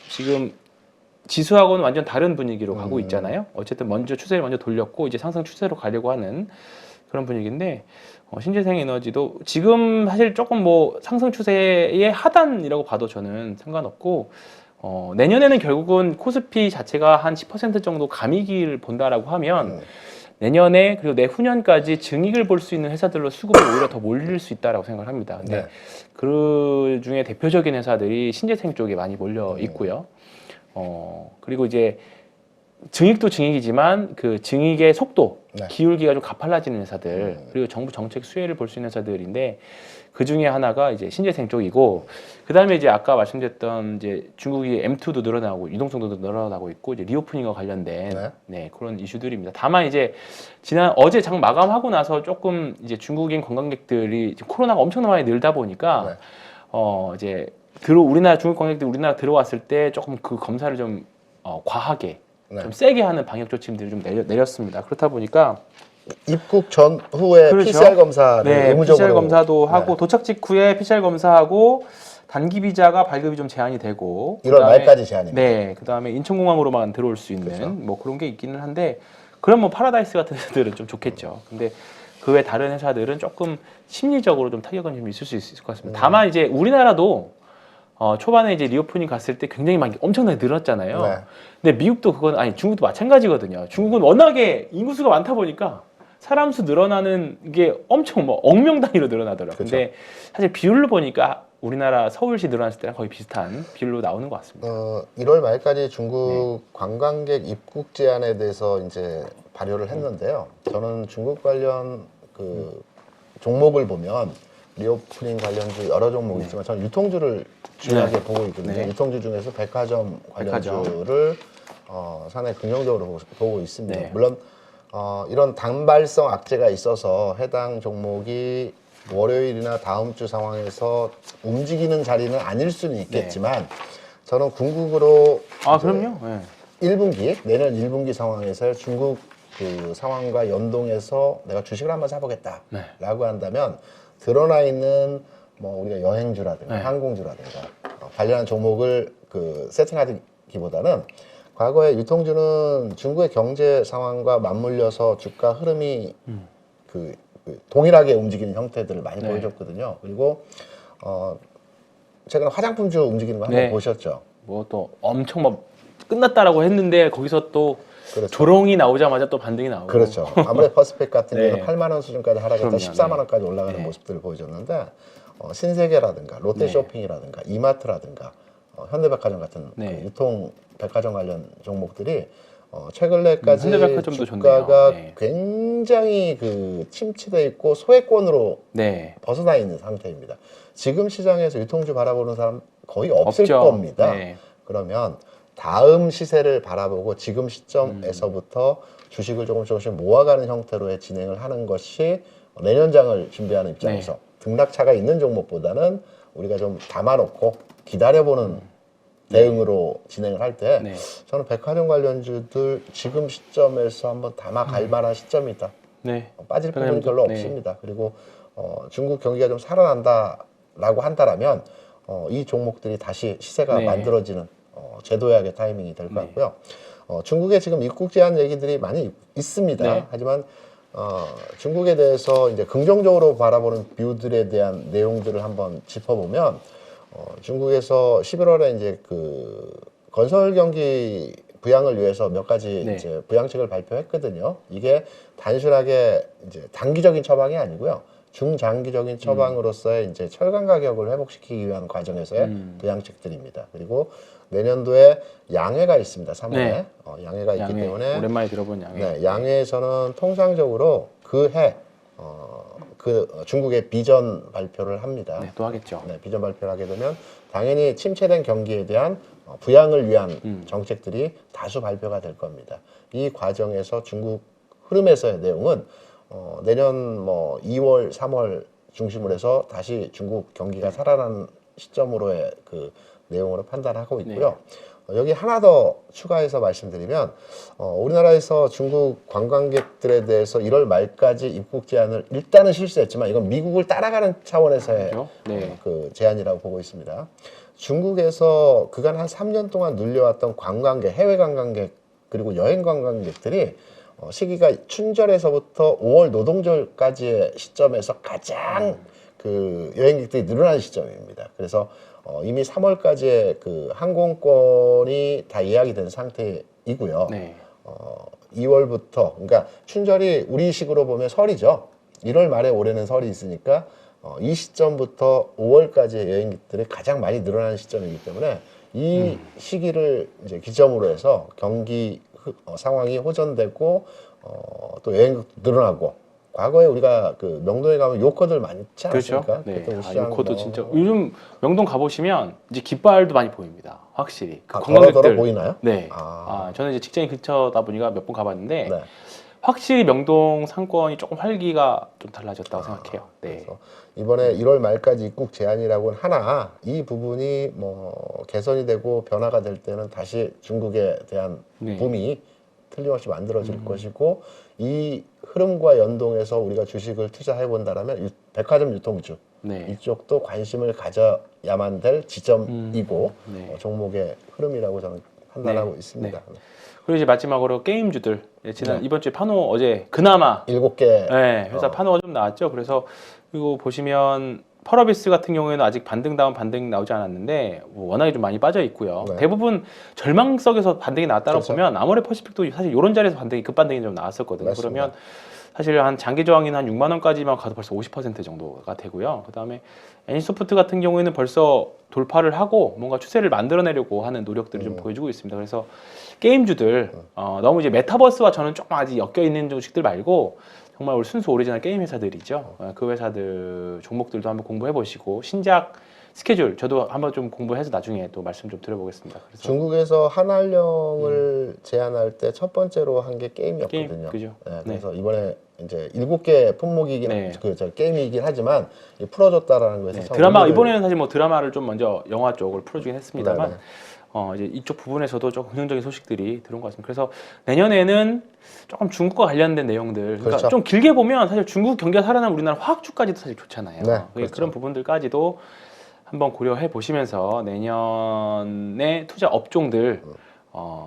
지금 지수하고는 완전 다른 분위기로 가고 있잖아요. 어쨌든 먼저 추세를 먼저 돌렸고 이제 상승 추세로 가려고 하는 그런 분위기인데 신재생 에너지도 지금 사실 조금 뭐 상승 추세의 하단이라고 봐도 저는 상관없고 내년에는 결국은 코스피 자체가 한 10% 정도 감익을 본다라고 하면 내년에 그리고 내후년까지 증익을 볼 수 있는 회사들로 수급이 오히려 더 몰릴 수 있다라고 생각을 합니다. 근데 그 중에 대표적인 회사들이 신재생 쪽에 많이 몰려 있고요. 그리고 이제 증익도 증익이지만 그 증익의 속도, 네. 기울기가 좀 가팔라지는 회사들, 그리고 정부 정책 수혜를 볼 수 있는 회사들인데 그 중에 하나가 이제 신재생 쪽이고, 그 다음에 이제 아까 말씀드렸던 이제 중국이 M2도 늘어나고 유동성도 늘어나고 있고 이제 리오프닝과 관련된 네. 네, 그런 이슈들입니다. 다만 이제 어제 장 마감하고 나서 조금 이제 중국인 관광객들이 지금 코로나가 엄청나게 많이 늘다 보니까 네. 이제 우리나라 중국 관광객들이 우리나라 들어왔을 때 조금 그 검사를 좀 과하게 네. 좀 세게 하는 방역 조치들을 좀 내렸습니다. 그렇다 보니까 입국 전후에 그렇죠. PCR 검사를 네, 의무적으로 PCR 검사도 하고 네. 도착 직후에 PCR 검사하고 단기 비자가 발급이 좀 제한이 되고 1월 말까지 제한입니다. 네, 그다음에 인천공항으로만 들어올 수 있는 그렇죠. 뭐 그런 게 있기는 한데 그럼 뭐 파라다이스 같은 회사들은 좀 좋겠죠. 근데 그 외 다른 회사들은 조금 심리적으로 좀 타격은 좀 있을 수 있을 것 같습니다. 다만 이제 우리나라도 초반에 이제 리오프닝 갔을 때 굉장히 막 엄청나게 늘었잖아요. 네. 근데 미국도 중국도 마찬가지거든요. 중국은 워낙에 인구수가 많다 보니까 사람 수 늘어나는 게 엄청 뭐 억명 단위로 늘어나더라고요. 그렇죠. 근데 사실 비율로 보니까 우리나라 서울시 늘어났을 때랑 거의 비슷한 비율로 나오는 것 같습니다. 1월 말까지 중국 관광객 입국 제한에 대해서 이제 발효를 했는데요. 저는 중국 관련 그 종목을 보면 리오프닝 관련주 여러 종목이 있지만 저는 유통주를 중요하게 보고 있거든요. 네. 유통주 중에서 백화점 관련주를 상당히 긍정적으로 보고 있습니다. 네. 물론 이런 단발성 악재가 있어서 해당 종목이 월요일이나 다음 주 상황에서 움직이는 자리는 아닐 수는 있겠지만 저는 궁극으로 그럼요. 네. 1분기 내년 1분기 상황에서 중국 그 상황과 연동해서 내가 주식을 한번 사보겠다라고 한다면 드러나 있는 뭐 우리가 여행주라든가 항공주라든가 관련한 종목을 그 세팅하기보다는 과거에 유통주는 중국의 경제 상황과 맞물려서 주가 흐름이 그 동일하게 움직이는 형태들을 많이 보여줬거든요. 그리고 최근에 화장품주 움직이는 거 한번 보셨죠? 뭐 또 엄청 막 끝났다라고 했는데 거기서 또 그렇죠. 조롱이 나오자마자 또 반등이 나오고. 그렇죠. 아무래도 퍼스펙 같은 네. 경우는 8만 원 수준까지 하락했다 그럼요. 14만 원까지 올라가는 네. 모습들을 보여줬는데 신세계라든가 롯데쇼핑이라든가 이마트라든가 현대백화점 같은 네. 그 유통 백화점 관련 종목들이 최근에까지 현대백화점도 주가가 좋네요. 네. 굉장히 그 침체돼 있고 소액권으로 네. 벗어나 있는 상태입니다. 지금 시장에서 유통주 바라보는 사람 거의 없을 없죠. 겁니다. 네. 그러면 다음 시세를 바라보고 지금 시점에서부터 주식을 조금씩 모아가는 형태로의 진행을 하는 것이 내년장을 준비하는 입장에서 등락차가 있는 종목보다는 우리가 좀 담아놓고 기다려보는 대응으로 진행을 할 때 저는 백화점 관련주들 지금 시점에서 한번 담아갈 만한 시점이다. 네. 빠질 부분이 별로 없습니다. 그리고 중국 경기가 좀 살아난다라고 한다라면 이 종목들이 다시 시세가 만들어지는 제도약의 타이밍이 될 것 같고요. 중국에 지금 입국 제한 얘기들이 많이 있습니다. 하지만 중국에 대해서 이제 긍정적으로 바라보는 뷰들에 대한 내용들을 한번 짚어보면 중국에서 11월에 이제 그 건설 경기 부양을 위해서 몇 가지 이제 부양책을 발표했거든요. 이게 단순하게 이제 단기적인 처방이 아니고요. 중장기적인 처방으로서의 이제 철강 가격을 회복시키기 위한 과정에서의 부양책들입입니다. 그리고 내년도에 양회가 있습니다. 3월에 양회가 있기 때문에 오랜만에 들어본 양회. 네, 양회에서는 통상적으로 그해 중국의 비전 발표를 합니다. 또 하겠죠. 네, 비전 발표를 하게 되면 당연히 침체된 경기에 대한 부양을 위한 정책들이 다수 발표가 될 겁니다. 이 과정에서 중국 흐름에서의 내용은 내년 뭐 2월, 3월 중심으로 해서 다시 중국 경기가 살아나는 시점으로의 그 내용으로 판단하고 있고요. 여기 하나 더 추가해서 말씀드리면 우리나라에서 중국 관광객들에 대해서 1월 말까지 입국 제한을 일단은 실시했지만 이건 미국을 따라가는 차원에서의 그 제한이라고 보고 있습니다. 중국에서 그간 한 3년 동안 눌려왔던 관광객, 해외 관광객 그리고 여행 관광객들이 시기가 춘절에서부터 5월 노동절까지의 시점에서 가장 그 여행객들이 늘어나는 시점입니다. 그래서 이미 3월까지의 그 항공권이 다 예약이 된 상태이고요. 2월부터 그러니까 춘절이 우리식으로 보면 설이죠. 1월 말에 올해는 설이 있으니까 이 시점부터 5월까지의 여행객들이 가장 많이 늘어나는 시점이기 때문에 이 시기를 이제 기점으로 해서 경기 상황이 호전되고 또 여행객도 늘어나고 과거에 우리가 그 명동에 가면 요커들 많이 있지 않습니까? 그렇죠. 네. 그때 시장 요커도 뭐 진짜 요즘 명동 가보시면 이제 깃발도 많이 보입니다. 확실히 그 더러 관광객들 보이나요? 네. 아. 저는 이제 직장이 근처다 보니까 몇 번 가봤는데 네. 확실히 명동 상권이 조금 활기가 좀 달라졌다고 생각해요. 네. 그래서 이번에 1월 말까지 입국 제한이라고는 하나 이 부분이 뭐 개선이 되고 변화가 될 때는 다시 중국에 대한 네. 붐이 틀림없이 만들어질 것이고 이 흐름과 연동해서 우리가 주식을 투자해 본다라면 백화점 유통주 네. 이쪽도 관심을 가져야만 될 지점이고 네. 종목의 흐름이라고 저는 판단하고 있습니다. 그리고 이제 마지막으로 게임주들 지난 네. 이번 주에 파노 어제 그나마 7개 네, 회사 파노가 좀 나왔죠. 그래서 이거 보시면 펄어비스 같은 경우에는 아직 반등다운 반등 나오지 않았는데 워낙에 좀 많이 빠져 있고요. 네. 대부분 절망석에서 반등이 나왔다고 그렇죠. 보면 아모레퍼시픽도 사실 이런 자리에서 반등이 급반등이 좀 나왔었거든요. 맞습니다. 그러면 사실 한 장기 저항인 한 6만 원까지만 가도 벌써 50% 정도가 되고요. 그다음에 애니소프트 같은 경우에는 벌써 돌파를 하고 뭔가 추세를 만들어내려고 하는 노력들을 좀 보여주고 있습니다. 그래서 게임주들 너무 이제 메타버스와 저는 조금 아직 엮여 있는 주식들 말고 정말 우리 순수 오리지널 게임 회사들이죠. 그 회사들 종목들도 한번 공부해 보시고 신작 스케줄 저도 한번 좀 공부해서 나중에 또 말씀 좀 드려보겠습니다. 그래서 중국에서 한알령을 제안할 때 첫 번째로 한 게 게임이었거든요. 게임, 그죠? 네, 그래서 이번에 이제 7개 품목이긴 네. 저 게임이긴 하지만 풀어줬다라는 거에서 네, 참 드라마 의미를- 이번에는 사실 뭐 드라마를 좀 먼저 영화 쪽을 풀어주긴 했습니다만 네네. 이제 이쪽 부분에서도 좀 긍정적인 소식들이 들어온 것 같습니다. 그래서 내년에는 조금 중국과 관련된 내용들, 그러니까 그렇죠. 좀 길게 보면 사실 중국 경기가 살아나면 우리나라 화학주까지도 사실 좋잖아요. 네, 그런 그렇죠. 부분들까지도 한번 고려해 보시면서 내년에 투자 업종들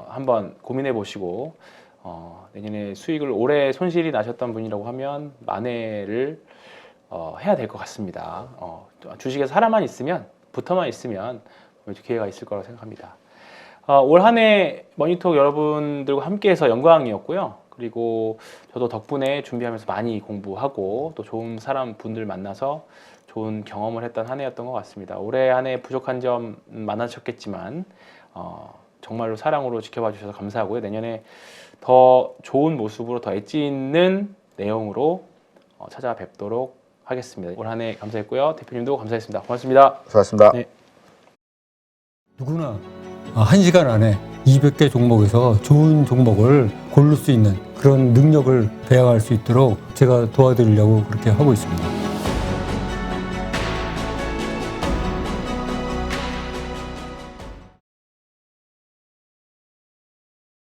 한번 고민해 보시고 내년에 수익을 올해 손실이 나셨던 분이라고 하면 만회를 해야 될 것 같습니다. 주식에 사람만 있으면 붙어만 있으면 기회가 있을 거라고 생각합니다. 올 한 해 머니톡 여러분들과 함께해서 영광이었고요. 그리고 저도 덕분에 준비하면서 많이 공부하고 또 좋은 사람 분들 만나서 좋은 경험을 했던 한 해였던 것 같습니다. 올해 한 해 부족한 점 많으셨겠지만 정말로 사랑으로 지켜봐 주셔서 감사하고요. 내년에 더 좋은 모습으로 더 엣지 있는 내용으로 찾아뵙도록 하겠습니다. 올 한 해 감사했고요. 대표님도 감사했습니다. 고맙습니다. 수고하셨습니다. 네. 누구나 1시간 안에 200개 종목에서 좋은 종목을 고를 수 있는 그런 능력을 배양할 수 있도록 제가 도와드리려고 그렇게 하고 있습니다.